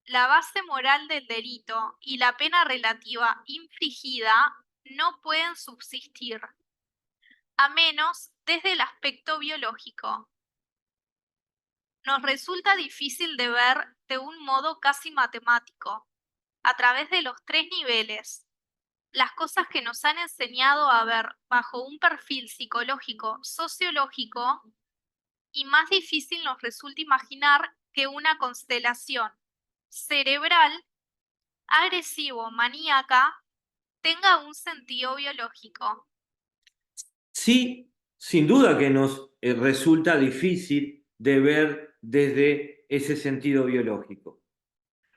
la base moral del delito y la pena relativa infligida no pueden subsistir, a menos desde el aspecto biológico. nos resulta difícil de ver de un modo casi matemático, a través de los tres niveles, las cosas que nos han enseñado a ver bajo un perfil psicológico, sociológico, y más difícil nos resulta imaginar que una constelación cerebral, agresivo, maníaca, tenga un sentido biológico. Sí, sin duda que nos resulta difícil de ver desde ese sentido biológico.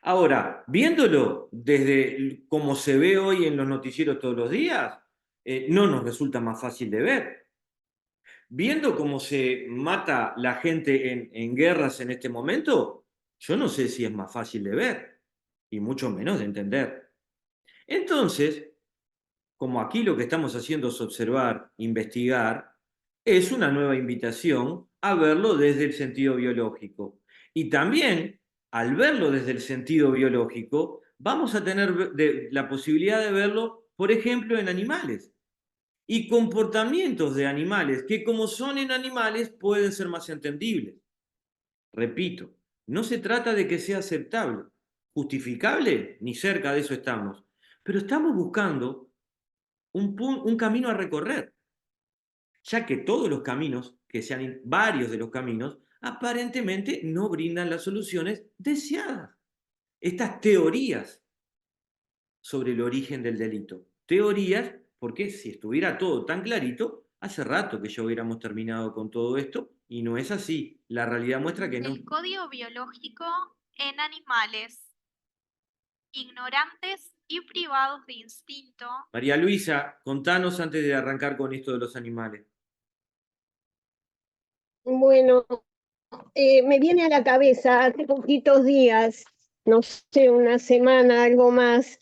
Ahora, viéndolo desde como se ve hoy en los noticieros todos los días, no nos resulta más fácil de ver. Viendo cómo se mata la gente en guerras en este momento, yo no sé si es más fácil de ver, y mucho menos de entender. Entonces, como aquí lo que estamos haciendo es observar, investigar, es una nueva invitación a verlo desde el sentido biológico. Y también, al verlo desde el sentido biológico, vamos a tener la posibilidad de verlo, por ejemplo, en animales. Y comportamientos de animales que, como son en animales, pueden ser más entendibles. Repito, no se trata de que sea aceptable, justificable, ni cerca de eso estamos, pero estamos buscando un camino a recorrer, ya que todos los caminos, que sean varios de los caminos, aparentemente no brindan las soluciones deseadas. Estas teorías sobre el origen del delito. Teorías, porque si estuviera todo tan clarito, hace rato que ya hubiéramos terminado con todo esto, y no es así. La realidad muestra que no. El código biológico en animales, ignorantes y privados de instinto. María Luisa, contanos antes de arrancar con esto de los animales. Bueno, me viene a la cabeza hace poquitos días, no sé, una semana, algo más,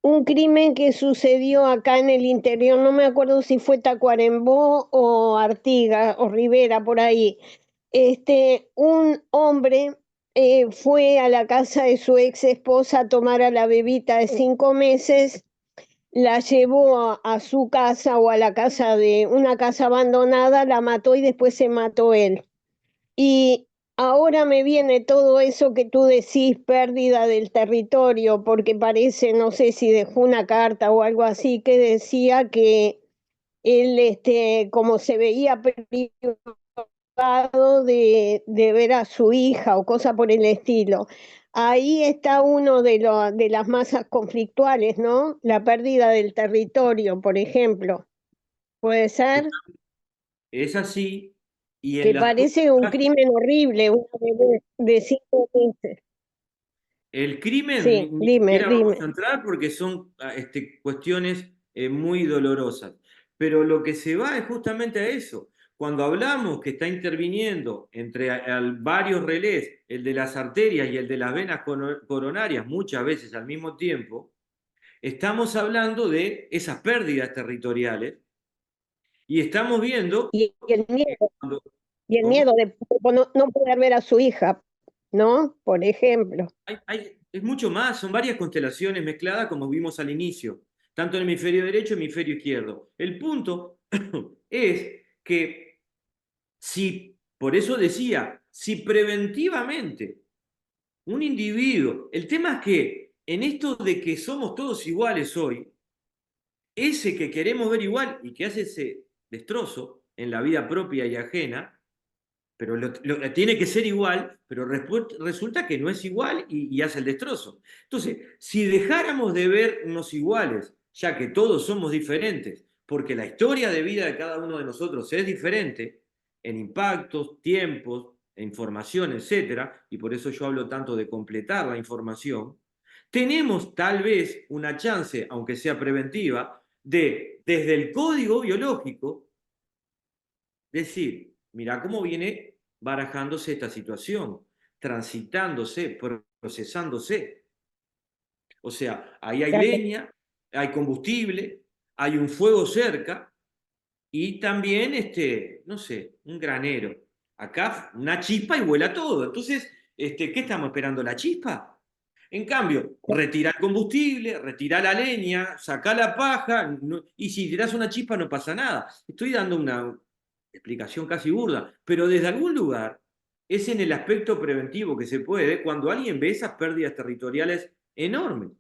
un crimen que sucedió acá en el interior, no me acuerdo si fue Tacuarembó o Artigas o Rivera, por ahí. Un hombre fue a la casa de su ex esposa a tomar a la bebita de 5 meses, la llevó a su casa o a la casa de una casa abandonada, la mató y después se mató él. Y ahora me viene todo eso que tú decís, pérdida del territorio, porque parece, no sé si dejó una carta o algo así, que decía que él, como se veía privado de ver a su hija o cosa por el estilo. Ahí está uno de las masas conflictuales, ¿no? La pérdida del territorio, por ejemplo. ¿Puede ser? Es así, y en Que las parece un crónicas, crimen horrible, una bebé de 5 meses. el crimen Sí, ni dime, siquiera vamos a dime. entrar porque son cuestiones muy dolorosas. Pero lo que se va es justamente a eso. Cuando hablamos que está interviniendo entre varios relés, el de las arterias y el de las venas coronarias, muchas veces al mismo tiempo, estamos hablando de esas pérdidas territoriales y estamos viendo Y el que miedo, cuando, y el ¿cómo? miedo de no poder ver a su hija, ¿no? Por ejemplo. Es mucho más, son varias constelaciones mezcladas como vimos al inicio, tanto en el hemisferio derecho y el hemisferio izquierdo. El punto es que si, por eso decía, si preventivamente un individuo, el tema es que en esto de que somos todos iguales hoy, ese que queremos ver igual y que hace ese destrozo en la vida propia y ajena, pero tiene que ser igual, pero resulta que no es igual y hace el destrozo. Entonces, si dejáramos de vernos iguales, ya que todos somos diferentes, porque la historia de vida de cada uno de nosotros es diferente, en impactos, tiempos, información, etcétera, y por eso yo hablo tanto de completar la información, tenemos tal vez una chance, aunque sea preventiva, de, desde el código biológico, decir, mira cómo viene barajándose esta situación, transitándose, procesándose. O sea, ahí hay leña, hay combustible, hay un fuego cerca y también, no sé, un granero. Acá una chispa y vuela todo. Entonces, ¿qué estamos esperando? ¿La chispa? En cambio, retira el combustible, retira la leña, saca la paja, y si tirás una chispa no pasa nada. Estoy dando una explicación casi burda, pero desde algún lugar es en el aspecto preventivo que se puede cuando alguien ve esas pérdidas territoriales enormes.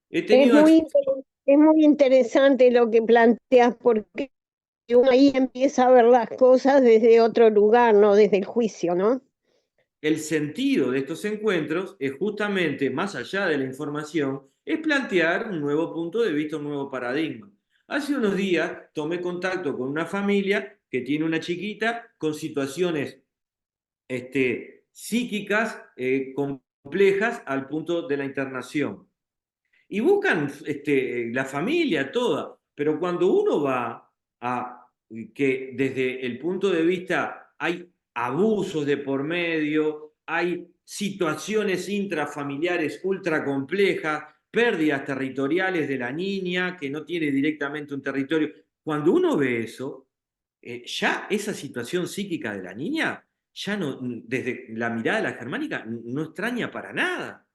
He Es tenido es muy interesante lo que planteas porque uno ahí empieza a ver las cosas desde otro lugar, no desde el juicio, ¿no? el sentido de estos encuentros es justamente, más allá de la información, es plantear un nuevo punto de vista, un nuevo paradigma. Hace unos días tomé contacto con una familia que tiene una chiquita con situaciones psíquicas complejas al punto de la internación. Y buscan la familia toda, pero cuando uno va a que desde el punto de vista hay abusos de por medio, hay situaciones intrafamiliares ultra complejas, pérdidas territoriales de la niña que no tiene directamente un territorio. Cuando uno ve eso, ya esa situación psíquica de la niña, ya no, desde la mirada de la germánica, no extraña para nada.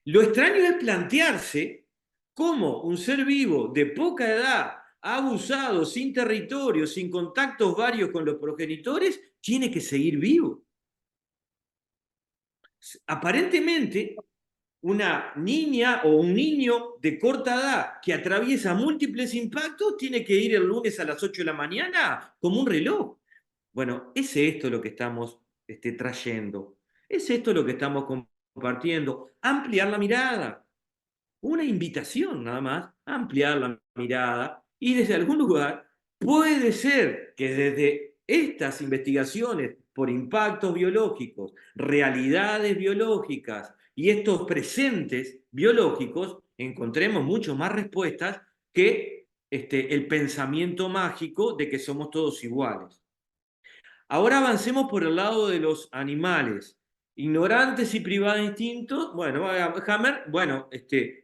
Lo extraño es plantearse cómo un ser vivo de poca edad, abusado, sin territorio, sin contactos varios con los progenitores, tiene que seguir vivo. Aparentemente, una niña o un niño de corta edad que atraviesa múltiples impactos tiene que ir el lunes a las 8 de la mañana como un reloj. Bueno, es esto lo que estamos trayendo. Es esto lo que estamos compartiendo. Ampliar la mirada. Una invitación nada más a ampliar la mirada y desde algún lugar puede ser que desde estas investigaciones por impactos biológicos, realidades biológicas y estos presentes biológicos encontremos mucho más respuestas que el pensamiento mágico de que somos todos iguales. Ahora avancemos por el lado de los animales. Ignorantes y privados de instintos. Bueno, Hammer, bueno,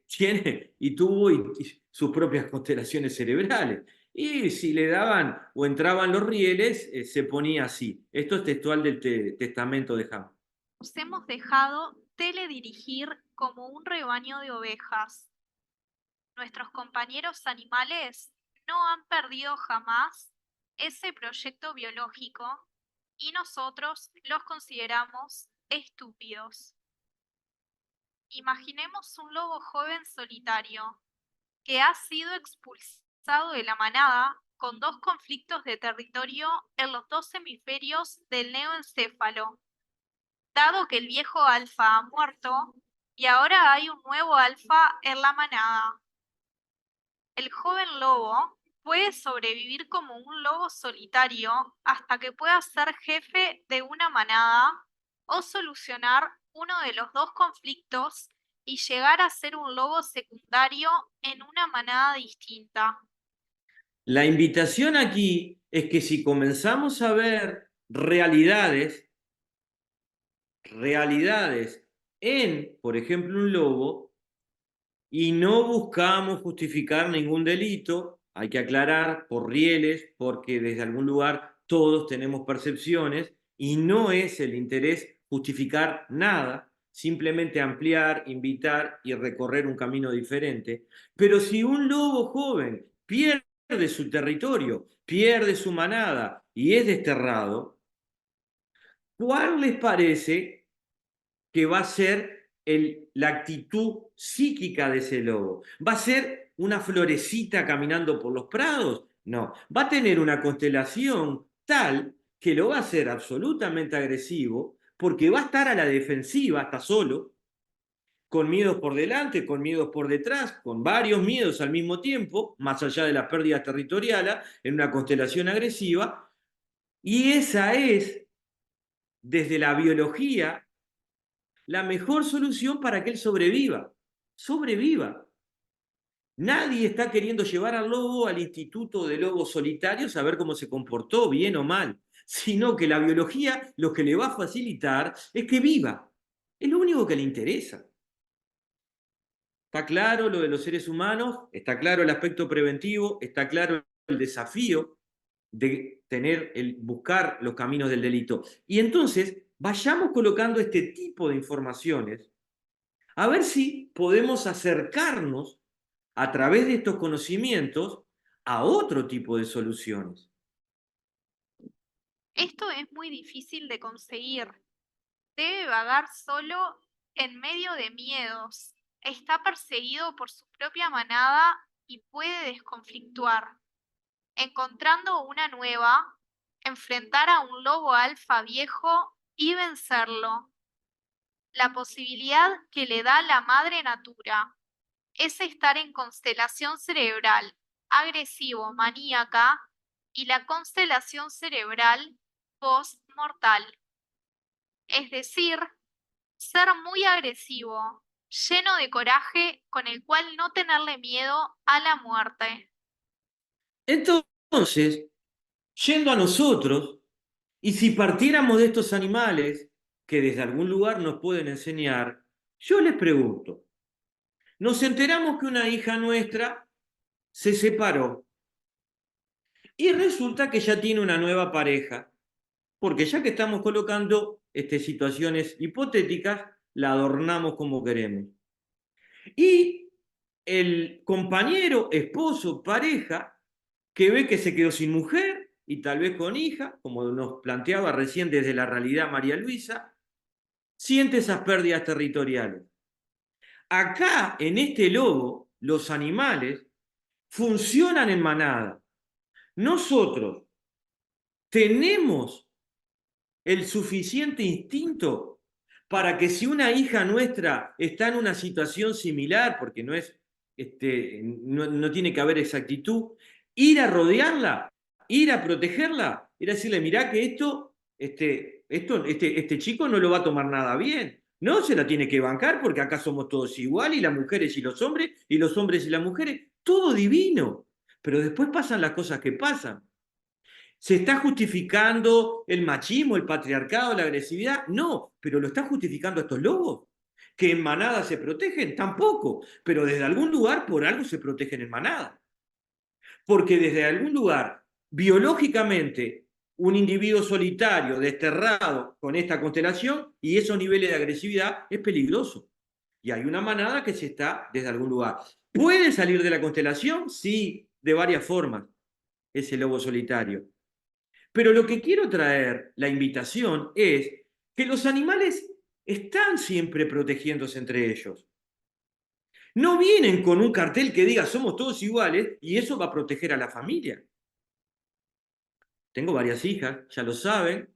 tiene y tuvo y sus propias constelaciones cerebrales. Y si le daban o entraban los rieles, se ponía así. Esto es textual del testamento de Hammer. Nos hemos dejado teledirigir como un rebaño de ovejas. Nuestros compañeros animales no han perdido jamás ese proyecto biológico y nosotros los consideramos estúpidos. Imaginemos un lobo joven solitario que ha sido expulsado de la manada con 2 conflictos de territorio en los 2 hemisferios del neoencéfalo. Dado que el viejo alfa ha muerto y ahora hay un nuevo alfa en la manada. El joven lobo puede sobrevivir como un lobo solitario hasta que pueda ser jefe de una manada o solucionar uno de los 2 conflictos y llegar a ser un lobo secundario en una manada distinta. La invitación aquí es que si comenzamos a ver realidades en, por ejemplo, un lobo, y no buscamos justificar ningún delito, hay que aclarar por rieles, porque desde algún lugar todos tenemos percepciones, y no es el interés justificar nada, simplemente ampliar, invitar y recorrer un camino diferente. Pero si un lobo joven pierde su territorio, pierde su manada y es desterrado, ¿cuál les parece que va a ser la actitud psíquica de ese lobo? ¿Va a ser una florecita caminando por los prados? No, va a tener una constelación tal que lo va a hacer absolutamente agresivo porque va a estar a la defensiva, está solo, con miedos por delante, con miedos por detrás, con varios miedos al mismo tiempo, más allá de las pérdidas territoriales, en una constelación agresiva, y esa es, desde la biología, la mejor solución para que él sobreviva. Sobreviva. Nadie está queriendo llevar al lobo al Instituto de Lobos Solitarios a ver cómo se comportó, bien o mal, sino que la biología lo que le va a facilitar es que viva. Es lo único que le interesa. Está claro lo de los seres humanos, está claro el aspecto preventivo, está claro el desafío de buscar los caminos del delito. Y entonces vayamos colocando este tipo de informaciones a ver si podemos acercarnos a través de estos conocimientos a otro tipo de soluciones. Esto es muy difícil de conseguir. Debe vagar solo en medio de miedos. Está perseguido por su propia manada y puede desconflictuar. Encontrando una nueva, enfrentar a un lobo alfa viejo y vencerlo. La posibilidad que le da la madre natura es estar en constelación cerebral, agresivo, maníaca, y la constelación cerebral post-mortal. Es decir, ser muy agresivo, lleno de coraje, con el cual no tenerle miedo a la muerte. Entonces, yendo a nosotros, y si partiéramos de estos animales que desde algún lugar nos pueden enseñar, yo les pregunto, nos enteramos que una hija nuestra se separó y resulta que ya tiene una nueva pareja, porque ya que estamos colocando situaciones hipotéticas, la adornamos como queremos. Y el compañero, esposo, pareja, que ve que se quedó sin mujer y tal vez con hija, como nos planteaba recién desde la realidad María Luisa, siente esas pérdidas territoriales. Acá, en este lobo, los animales funcionan en manada. Nosotros tenemos el suficiente instinto para que si una hija nuestra está en una situación similar, porque no tiene que haber exactitud, ir a rodearla, ir a protegerla, ir a decirle, mirá que este chico no lo va a tomar nada bien. No se la tiene que bancar porque acá somos todos iguales, y las mujeres y los hombres y las mujeres, todo divino. Pero después pasan las cosas que pasan. ¿Se está justificando el machismo, el patriarcado, la agresividad? No, pero ¿lo están justificando estos lobos? ¿Que en manada se protegen? Tampoco, pero desde algún lugar por algo se protegen en manada. Porque desde algún lugar, biológicamente, un individuo solitario, desterrado con esta constelación y esos niveles de agresividad es peligroso. Y hay una manada que se está desde algún lugar. ¿Puede salir de la constelación? Sí, de varias formas, ese lobo solitario. Pero lo que quiero traer, la invitación, es que los animales están siempre protegiéndose entre ellos. No vienen con un cartel que diga somos todos iguales y eso va a proteger a la familia. Tengo varias hijas, ya lo saben,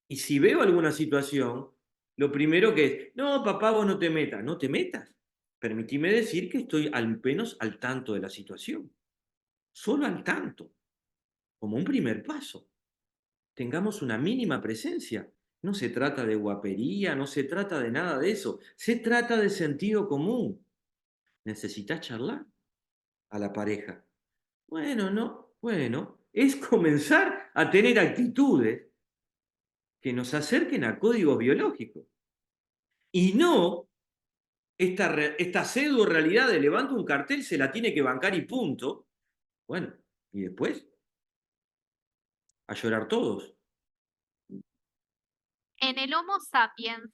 y si veo alguna situación, lo primero que es, no, papá, vos no te metas, no te metas. Permitime decir que estoy al menos al tanto de la situación, solo al tanto, como un primer paso. Tengamos una mínima presencia. No se trata de guapería, no se trata de nada de eso. Se trata de sentido común. ¿Necesitas charlar a la pareja? Bueno, no, bueno, es comenzar a tener actitudes que nos acerquen a códigos biológicos. Y no esta pseudo realidad de levanto un cartel, se la tiene que bancar y punto. Bueno, y después, a llorar todos. En el Homo sapiens,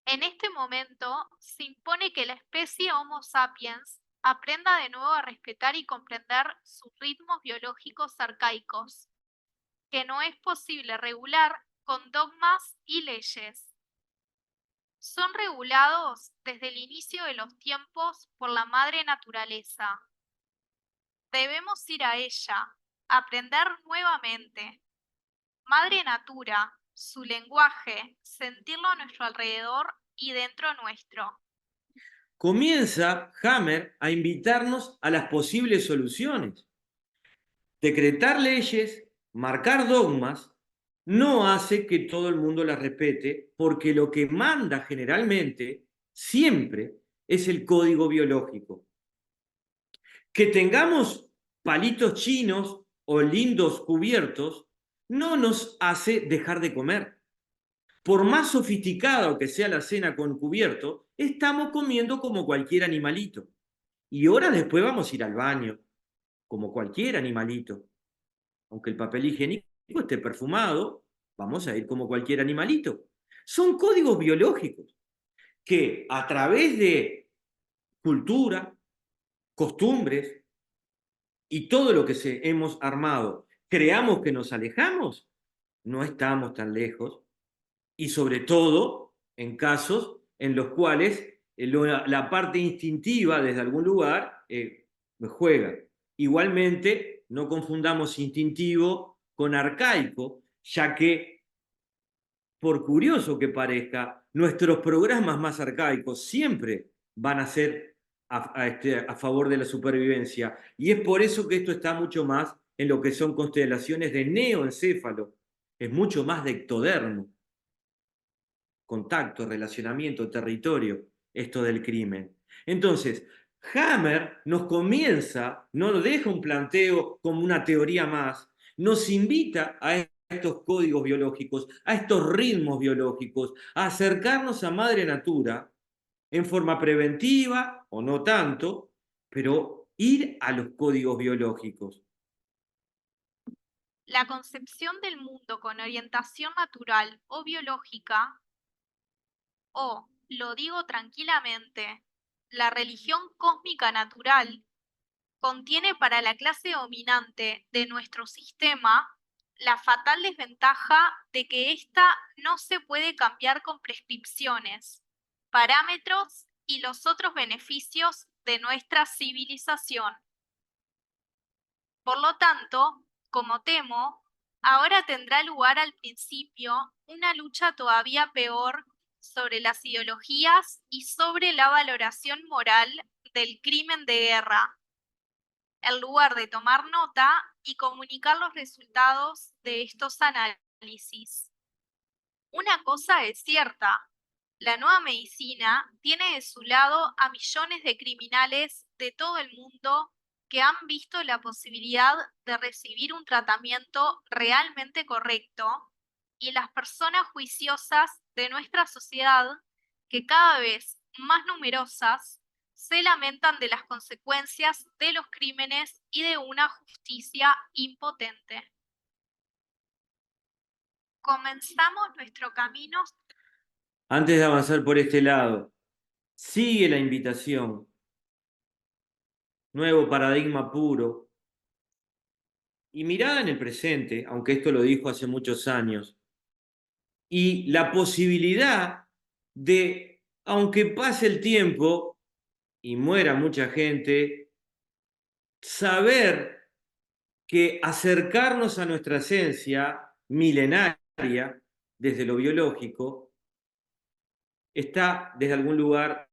en este momento, se impone que la especie Homo sapiens aprenda de nuevo a respetar y comprender sus ritmos biológicos arcaicos, que no es posible regular con dogmas y leyes. Son regulados desde el inicio de los tiempos por la madre naturaleza. Debemos ir a ella, aprender nuevamente. Madre natura, su lenguaje, sentirlo a nuestro alrededor y dentro nuestro. Comienza Hammer a invitarnos a las posibles soluciones. Decretar leyes, marcar dogmas, no hace que todo el mundo las respete, porque lo que manda generalmente, siempre, es el código biológico. Que tengamos palitos chinos o lindos cubiertos no nos hace dejar de comer. Por más sofisticado que sea la cena con cubierto, estamos comiendo como cualquier animalito. Y horas después vamos a ir al baño, como cualquier animalito. Aunque el papel higiénico esté perfumado, vamos a ir como cualquier animalito. Son códigos biológicos que a través de cultura, costumbres y todo lo que hemos armado, creamos que nos alejamos, no estamos tan lejos, y sobre todo en casos en los cuales la parte instintiva desde algún lugar juega. Igualmente, no confundamos instintivo con arcaico, ya que, por curioso que parezca, nuestros programas más arcaicos siempre van a ser a favor de la supervivencia. Y es por eso que esto está mucho más en lo que son constelaciones de neoencéfalo, es mucho más de ectodermo, contacto, relacionamiento, territorio, esto del crimen. Entonces, Hammer nos comienza, no nos deja un planteo como una teoría más, nos invita a estos códigos biológicos, a estos ritmos biológicos, a acercarnos a Madre Natura en forma preventiva o no tanto, pero ir a los códigos biológicos. La concepción del mundo con orientación natural o biológica, o, lo digo tranquilamente, la religión cósmica natural, contiene para la clase dominante de nuestro sistema la fatal desventaja de que ésta no se puede cambiar con prescripciones, parámetros y los otros beneficios de nuestra civilización. Por lo tanto, como temo, ahora tendrá lugar al principio una lucha todavía peor sobre las ideologías y sobre la valoración moral del crimen de guerra, en lugar de tomar nota y comunicar los resultados de estos análisis. Una cosa es cierta, la nueva medicina tiene de su lado a millones de criminales de todo el mundo que han visto la posibilidad de recibir un tratamiento realmente correcto, y las personas juiciosas de nuestra sociedad, que cada vez más numerosas, se lamentan de las consecuencias de los crímenes y de una justicia impotente. Comenzamos nuestro camino. Antes de avanzar por este lado, sigue la invitación. Nuevo paradigma puro. Y mirada en el presente, aunque esto lo dijo hace muchos años, y la posibilidad de, aunque pase el tiempo y muera mucha gente, saber que acercarnos a nuestra esencia milenaria desde lo biológico está desde algún lugar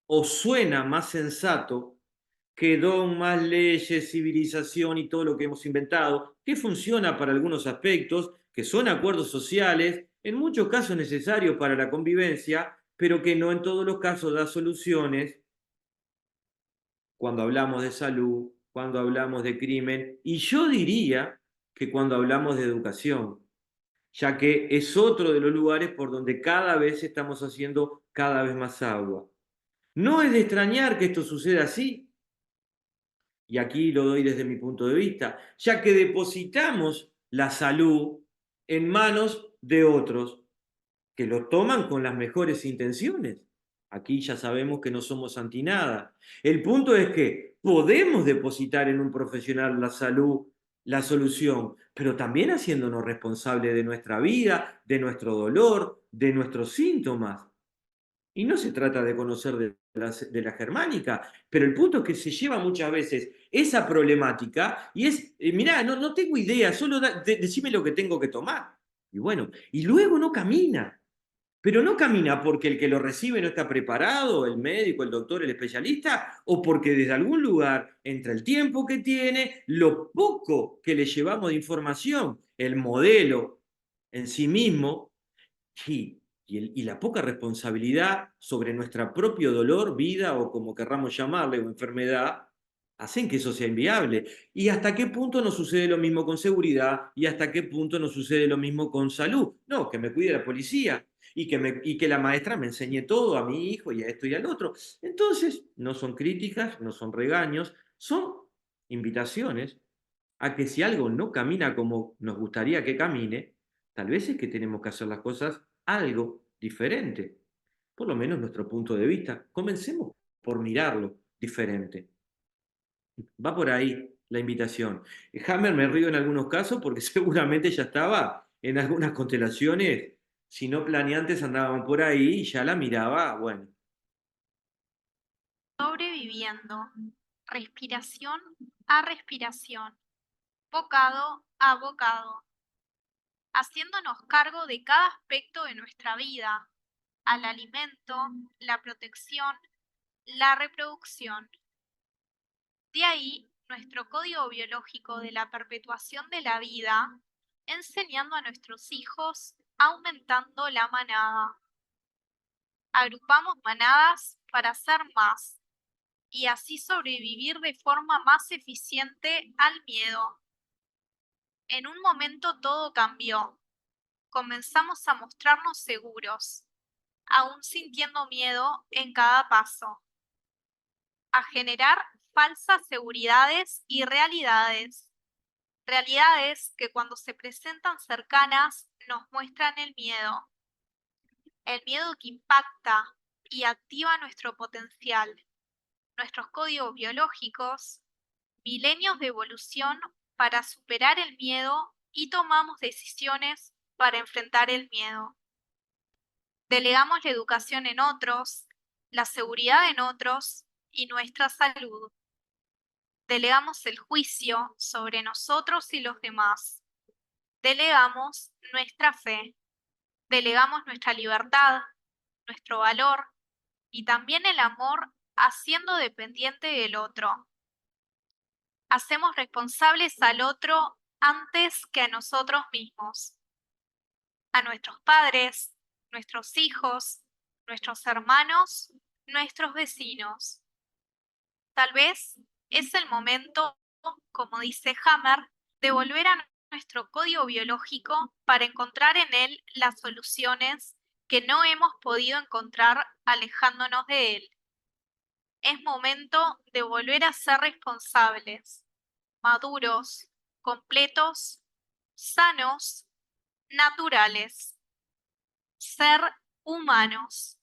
o suena más sensato que dogmas, leyes, civilización y todo lo que hemos inventado, que funciona para algunos aspectos, que son acuerdos sociales, en muchos casos necesarios para la convivencia, pero que no en todos los casos da soluciones cuando hablamos de salud, cuando hablamos de crimen, y yo diría que cuando hablamos de educación, ya que es otro de los lugares por donde cada vez estamos haciendo cada vez más agua. No es de extrañar que esto suceda así, y aquí lo doy desde mi punto de vista, ya que depositamos la salud en manos de otros que lo toman con las mejores intenciones. Aquí ya sabemos que no somos anti nada. El punto es que podemos depositar en un profesional la salud, la solución, pero también haciéndonos responsables de nuestra vida, de nuestro dolor, de nuestros síntomas. Y no se trata de conocer de la germánica, pero el punto es que se lleva muchas veces esa problemática y es, mirá, no tengo idea, solo decime lo que tengo que tomar. Y bueno, y luego no camina. Pero no camina porque el que lo recibe no está preparado, el médico, el doctor, el especialista, o porque desde algún lugar, entre el tiempo que tiene, lo poco que le llevamos de información, el modelo en sí mismo, y la poca responsabilidad sobre nuestro propio dolor, vida o como querramos llamarle, o enfermedad, hacen que eso sea inviable. ¿Y hasta qué punto nos sucede lo mismo con seguridad? ¿Y hasta qué punto nos sucede lo mismo con salud? No, que me cuide la policía y que la maestra me enseñe todo a mi hijo y a esto y al otro. Entonces, no son críticas, no son regaños, son invitaciones a que si algo no camina como nos gustaría que camine, tal vez es que tenemos que hacer las cosas algo diferente. Por lo menos nuestro punto de vista. Comencemos por mirarlo diferente. Va por ahí la invitación. Hammer me río en algunos casos porque seguramente ya estaba en algunas constelaciones, si no planeantes andaban por ahí y ya la miraba, bueno. Sobreviviendo, respiración a respiración, bocado a bocado, haciéndonos cargo de cada aspecto de nuestra vida, al alimento, la protección, la reproducción. De ahí nuestro código biológico de la perpetuación de la vida, enseñando a nuestros hijos, aumentando la manada. Agrupamos manadas para ser más y así sobrevivir de forma más eficiente al miedo. En un momento todo cambió. Comenzamos a mostrarnos seguros, aún sintiendo miedo en cada paso, a generar falsas seguridades y realidades. Realidades que cuando se presentan cercanas nos muestran el miedo que impacta y activa nuestro potencial, nuestros códigos biológicos, milenios de evolución para superar el miedo y tomamos decisiones para enfrentar el miedo. Delegamos la educación en otros, la seguridad en otros y nuestra salud. Delegamos el juicio sobre nosotros y los demás. Delegamos nuestra fe. Delegamos nuestra libertad, nuestro valor y también el amor haciendo dependiente del otro. Hacemos responsables al otro antes que a nosotros mismos, a nuestros padres, nuestros hijos, nuestros hermanos, nuestros vecinos. Tal vez es el momento, como dice Hammer, de volver a nuestro código biológico para encontrar en él las soluciones que no hemos podido encontrar alejándonos de él. Es momento de volver a ser responsables, maduros, completos, sanos, naturales, ser humanos.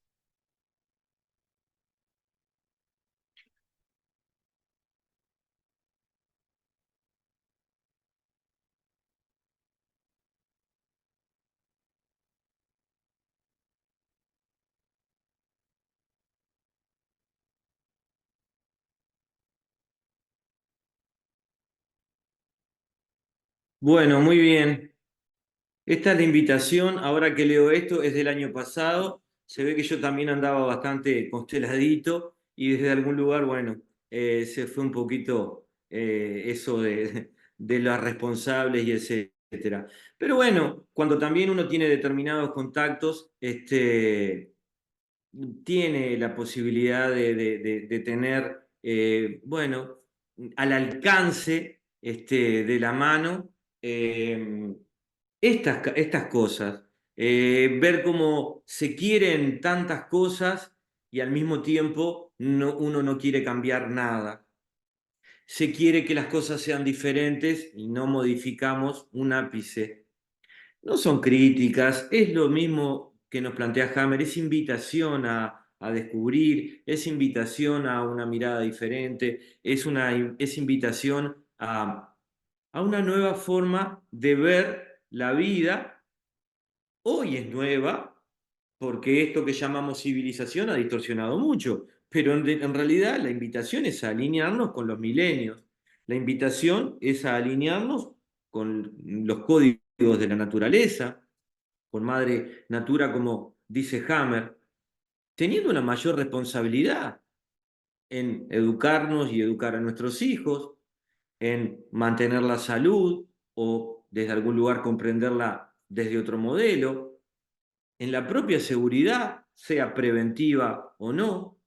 Bueno, muy bien. Esta es la invitación. Ahora que leo esto, es del año pasado. Se ve que yo también andaba bastante consteladito y desde algún lugar, bueno, se fue un poquito eso de los responsables y etcétera. Pero bueno, cuando también uno tiene determinados contactos, tiene la posibilidad de tener, bueno, al alcance de la mano estas cosas. Ver cómo se quieren tantas cosas y al mismo tiempo uno no quiere cambiar nada. Se quiere que las cosas sean diferentes y no modificamos un ápice. No son críticas, es lo mismo que nos plantea Hammer, es invitación a descubrir, es invitación a una mirada diferente, es invitación a una nueva forma de ver la vida. Hoy es nueva porque esto que llamamos civilización ha distorsionado mucho, pero en realidad la invitación es a alinearnos con los milenios, la invitación es a alinearnos con los códigos de la naturaleza, con Madre Natura, como dice Hammer, teniendo una mayor responsabilidad en educarnos y educar a nuestros hijos, en mantener la salud o desde algún lugar comprenderla desde otro modelo, en la propia seguridad, sea preventiva o no,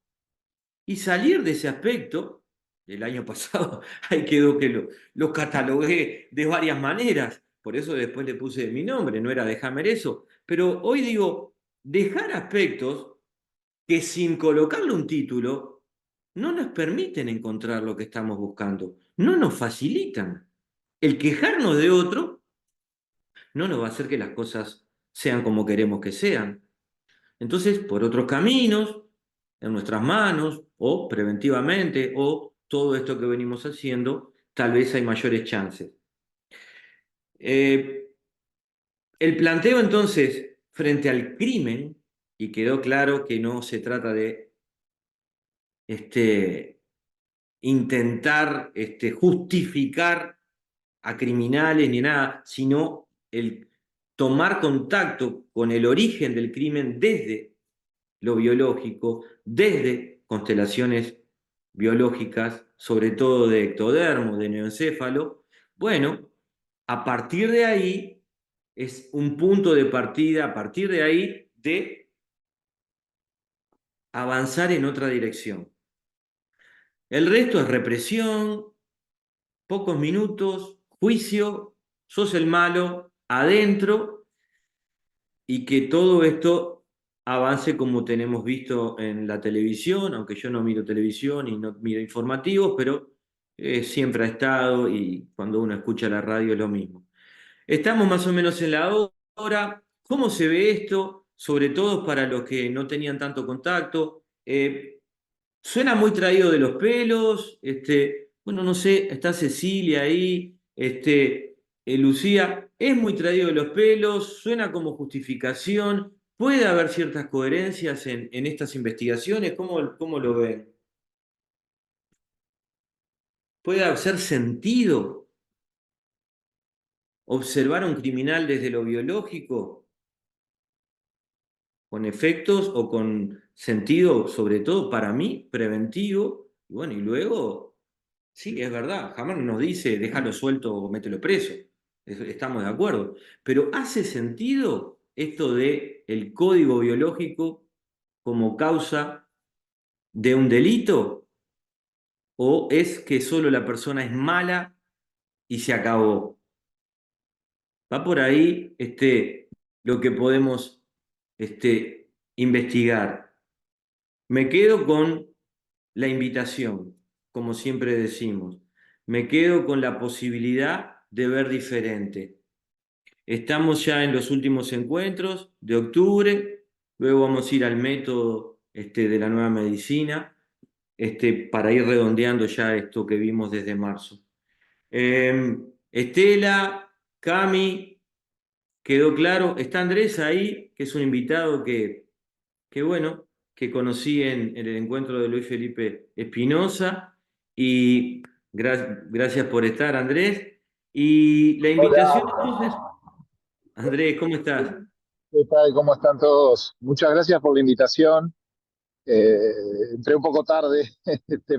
y salir de ese aspecto. El año pasado ahí quedó que lo catalogué de varias maneras, por eso después le puse mi nombre, no era de Hammer eso, pero hoy digo, dejar aspectos que sin colocarle un título no nos permiten encontrar lo que estamos buscando, no nos facilitan. El quejarnos de otro no nos va a hacer que las cosas sean como queremos que sean. Entonces, por otros caminos, en nuestras manos, o preventivamente, o todo esto que venimos haciendo, tal vez hay mayores chances. El planteo entonces, frente al crimen, y quedó claro que no se trata de intentar justificar a criminales ni nada, sino el tomar contacto con el origen del crimen desde lo biológico, desde constelaciones biológicas, sobre todo de ectodermo, de neoencéfalo. Bueno, a partir de ahí es un punto de partida, a partir de ahí, de avanzar en otra dirección. El resto es represión, pocos minutos, juicio, sos el malo, adentro, y que todo esto avance como tenemos visto en la televisión, aunque yo no miro televisión y no miro informativos, pero siempre ha estado, y cuando uno escucha la radio es lo mismo. Estamos más o menos en la hora. ¿Cómo se ve esto? Sobre todo para los que no tenían tanto contacto. Suena muy traído de los pelos. Bueno, no sé, está Cecilia ahí. Lucía, es muy traído de los pelos. Suena como justificación. ¿Puede haber ciertas coherencias en estas investigaciones? ¿Cómo lo ven? ¿Puede hacer sentido observar a un criminal desde lo biológico, con efectos o con sentido, sobre todo para mí, preventivo? Y bueno, y luego, sí, es verdad, jamás nos dice déjalo suelto o mételo preso. Estamos de acuerdo. Pero ¿hace sentido esto de el código biológico como causa de un delito? ¿O es que solo la persona es mala y se acabó? Va por ahí lo que podemos investigar. Me quedo con la invitación, como siempre decimos. Me quedo con la posibilidad de ver diferente. Estamos ya en los últimos encuentros de octubre, luego vamos a ir al método de la nueva medicina, para ir redondeando ya esto que vimos desde marzo. Estela, Cami, quedó claro. Está Andrés ahí, que es un invitado que bueno, que conocí en el encuentro de Luis Felipe Espinosa. Y gracias por estar, Andrés. Y la invitación Hola, entonces, Andrés, ¿cómo estás? ¿qué tal? ¿Cómo están todos? Muchas gracias por la invitación. Entré un poco tarde,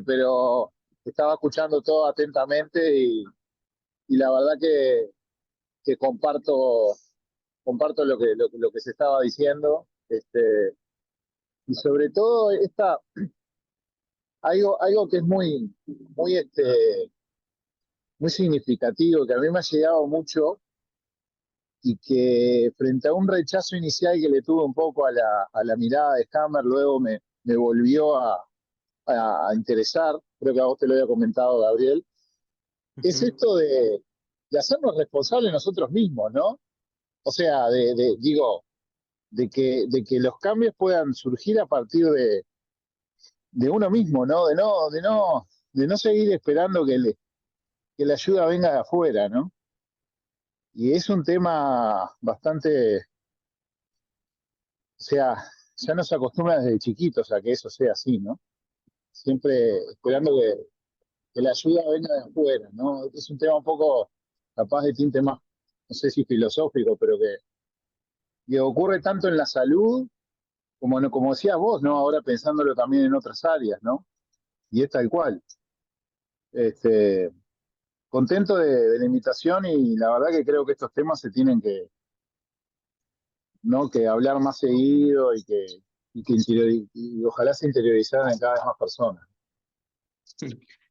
pero estaba escuchando todo atentamente y la verdad que comparto lo que se estaba diciendo. Y sobre todo algo que es muy significativo, que a mí me ha llegado mucho y que frente a un rechazo inicial que le tuve un poco a la mirada de Hammer, luego me volvió a interesar, creo que a vos te lo había comentado, Gabriel, es Ujú. esto de hacernos responsables nosotros mismos, ¿no? O sea, digo, de que los cambios puedan surgir a partir de uno mismo, ¿no? De no seguir esperando que la ayuda venga de afuera, ¿no? Y es un tema bastante, o sea, ya nos acostumbra desde chiquitos a que eso sea así, ¿no? Siempre esperando que la ayuda venga de afuera, ¿no? Es un tema un poco capaz de tinte más, no sé si filosófico, pero que ocurre tanto en la salud como, como decías vos, ¿no? Ahora pensándolo también en otras áreas, ¿no? Y es tal cual. Este, contento de la invitación y la verdad que creo que estos temas se tienen ¿no? que hablar más seguido y ojalá se interiorizaran en cada vez más personas.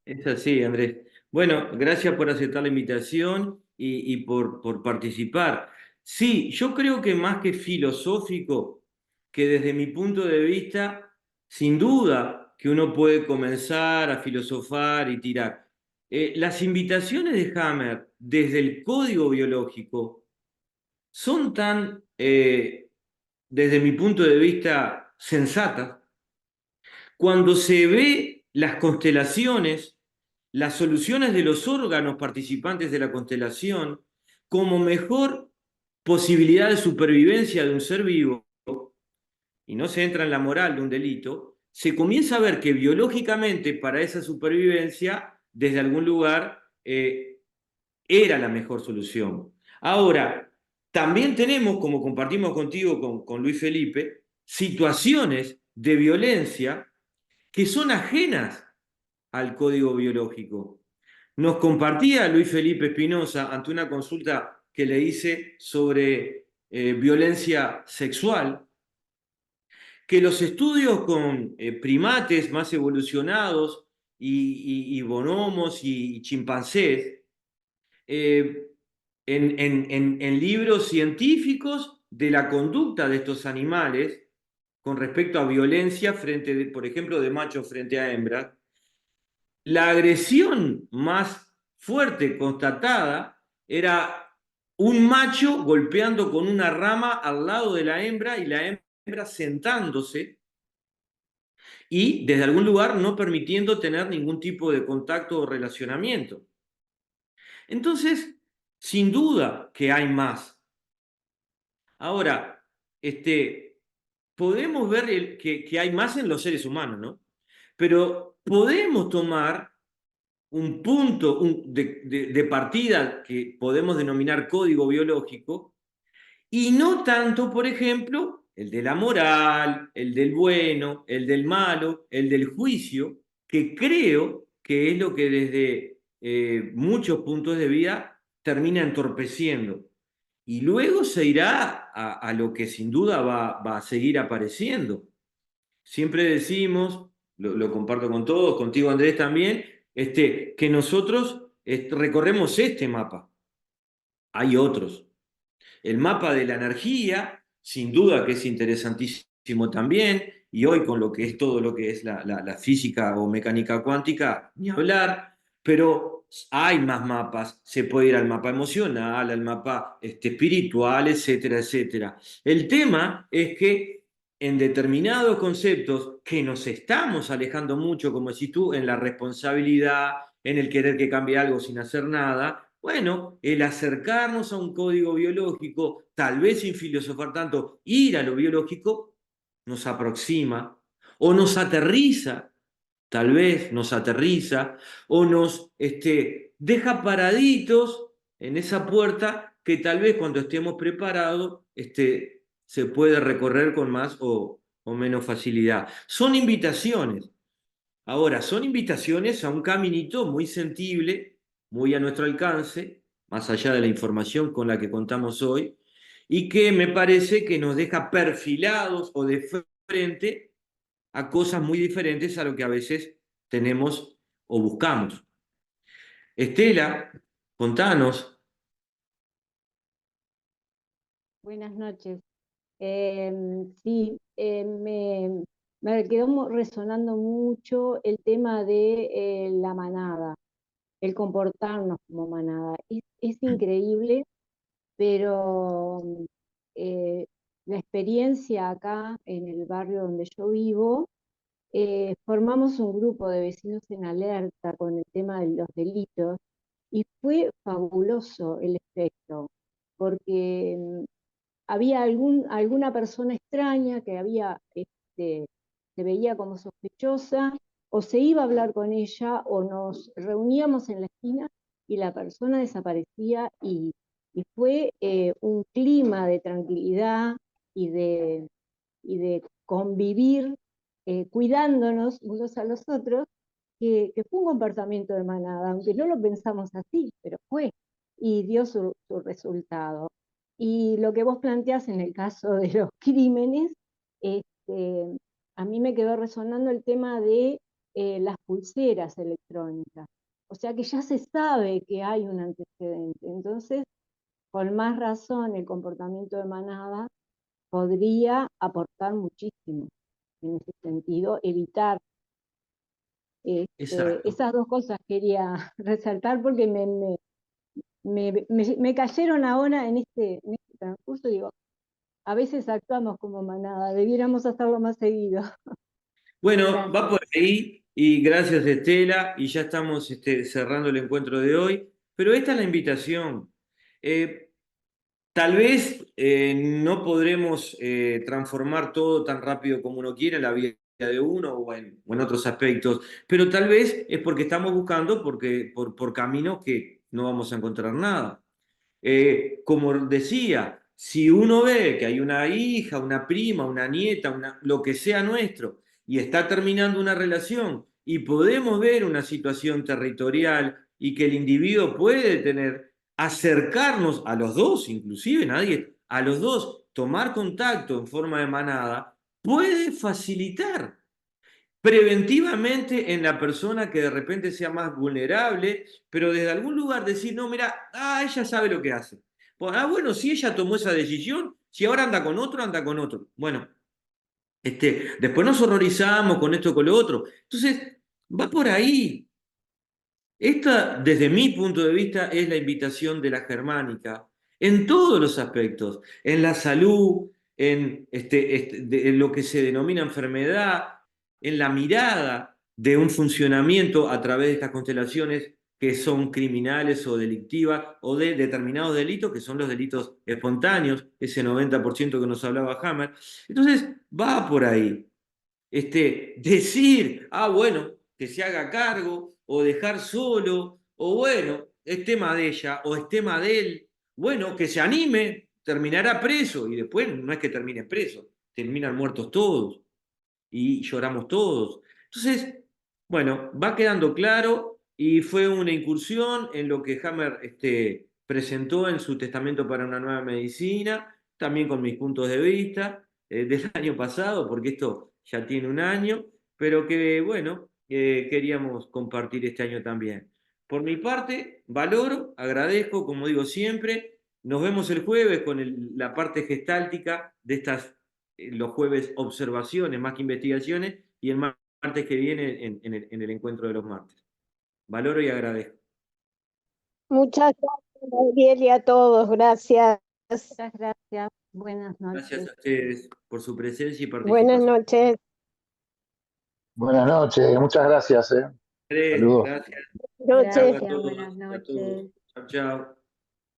Es así, Andrés. Bueno, gracias por aceptar la invitación y por participar. Sí, yo creo que más que filosófico, que desde mi punto de vista, sin duda que uno puede comenzar a filosofar y tirar. Las invitaciones de Hammer desde el código biológico son tan, desde mi punto de vista, sensatas cuando se ve las constelaciones, las soluciones de los órganos participantes de la constelación, como mejor posibilidad de supervivencia de un ser vivo, y no se entra en la moral de un delito, se comienza a ver que biológicamente para esa supervivencia, desde algún lugar, era la mejor solución. Ahora, también tenemos, como compartimos contigo con Luis Felipe, situaciones de violencia que son ajenas al código biológico. Nos compartía Luis Felipe Espinosa ante una consulta que le hice sobre violencia sexual, que los estudios con primates más evolucionados y bonobos y chimpancés, eh, en libros científicos de la conducta de estos animales con respecto a violencia frente, por ejemplo, de machos frente a hembras, la agresión más fuerte constatada era un macho golpeando con una rama al lado de la hembra y la hembra sentándose y desde algún lugar no permitiendo tener ningún tipo de contacto o relacionamiento. Entonces, sin duda que hay más. Ahora, podemos ver que hay más en los seres humanos, ¿no? Pero podemos tomar un punto de partida que podemos denominar código biológico y no tanto, por ejemplo, el de la moral, el del bueno, el del malo, el del juicio, que creo que es lo que desde muchos puntos de vista termina entorpeciendo. Y luego se irá a lo que sin duda va a seguir apareciendo. Siempre decimos, lo comparto con todos, contigo Andrés también, que nosotros recorremos este mapa. Hay otros. El mapa de la energía, sin duda que es interesantísimo también, y hoy con lo que es todo lo que es la física o mecánica cuántica, ni hablar, pero hay más mapas, se puede ir al mapa emocional, al mapa espiritual, etcétera, etcétera. El tema es que en determinados conceptos que nos estamos alejando mucho, como decís tú, en la responsabilidad, en el querer que cambie algo sin hacer nada, bueno, el acercarnos a un código biológico, tal vez sin filosofar tanto, ir a lo biológico, nos aproxima o nos aterriza, tal vez nos aterriza o nos deja paraditos en esa puerta que tal vez cuando estemos preparados se puede recorrer con más o menos facilidad. Son invitaciones. Ahora, son invitaciones a un caminito muy sensible, muy a nuestro alcance, más allá de la información con la que contamos hoy, y que me parece que nos deja perfilados o de frente a cosas muy diferentes a lo que a veces tenemos o buscamos. Estela, contanos. Buenas noches. Sí, me quedó resonando mucho el tema de la manada, el comportarnos como manada. Es increíble, pero eh, la experiencia acá en el barrio donde yo vivo, formamos un grupo de vecinos en alerta con el tema de los delitos y fue fabuloso el efecto, porque había alguna persona extraña que se veía como sospechosa, o se iba a hablar con ella, o nos reuníamos en la esquina y la persona desaparecía y fue un clima de tranquilidad y de convivir, cuidándonos unos a los otros, que fue un comportamiento de manada, aunque no lo pensamos así, pero fue, y dio su resultado. Y lo que vos planteás en el caso de los crímenes, este, a mí me quedó resonando el tema de las pulseras electrónicas. O sea que ya se sabe que hay un antecedente. Entonces, con más razón, el comportamiento de manada podría aportar muchísimo en ese sentido, evitar. Exacto. Esas dos cosas quería resaltar porque me cayeron ahora en este transcurso. Digo, a veces actuamos como manada, debiéramos hacerlo más seguido. Bueno, va Gracias. por ahí y gracias Estela y ya estamos cerrando el encuentro de hoy, pero esta es la invitación. Eh, Tal vez no podremos transformar todo tan rápido como uno quiere en la vida de uno o en otros aspectos, pero tal vez es porque estamos buscando por caminos que no vamos a encontrar nada. Como decía, si uno ve que hay una hija, una prima, una nieta, lo que sea nuestro, y está terminando una relación y podemos ver una situación territorial y que el individuo puede acercarnos a los dos, inclusive a los dos, tomar contacto en forma de manada, puede facilitar preventivamente en la persona que de repente sea más vulnerable, pero desde algún lugar decir, no, mira, ella sabe lo que hace. Bueno, si ella tomó esa decisión, si ahora anda con otro, anda con otro. Bueno, después nos horrorizamos con esto, con lo otro. Entonces, va por ahí. Esta, desde mi punto de vista, es la invitación de la germánica en todos los aspectos, en la salud, en lo que se denomina enfermedad, en la mirada de un funcionamiento a través de estas constelaciones que son criminales o delictivas o de determinados delitos que son los delitos espontáneos, ese 90% que nos hablaba Hammer. Entonces, va por ahí decir, bueno, que se haga cargo, o dejar solo, o bueno, es tema de ella, o es tema de él, bueno, que se anime, terminará preso, y después no es que termine preso, terminan muertos todos, y lloramos todos. Entonces, bueno, va quedando claro, y fue una incursión en lo que Hammer presentó en su Testamento para una Nueva Medicina, también con mis puntos de vista del año pasado, porque esto ya tiene un año, pero que, bueno, queríamos compartir este año también. Por mi parte, valoro, agradezco, como digo siempre, nos vemos el jueves con la parte gestáltica de estas los jueves observaciones más que investigaciones y el martes que viene en el encuentro de los martes. Valoro y agradezco. Muchas gracias, Gabriel, y a todos. Gracias. Muchas gracias. Buenas Gracias noches. a ustedes por su presencia y Buenas participación. noches. Buenas noches, muchas gracias. Saludos. Gracias. Noches. Chau a Gracias, todos, buenas a todos. noches. Chau, chau.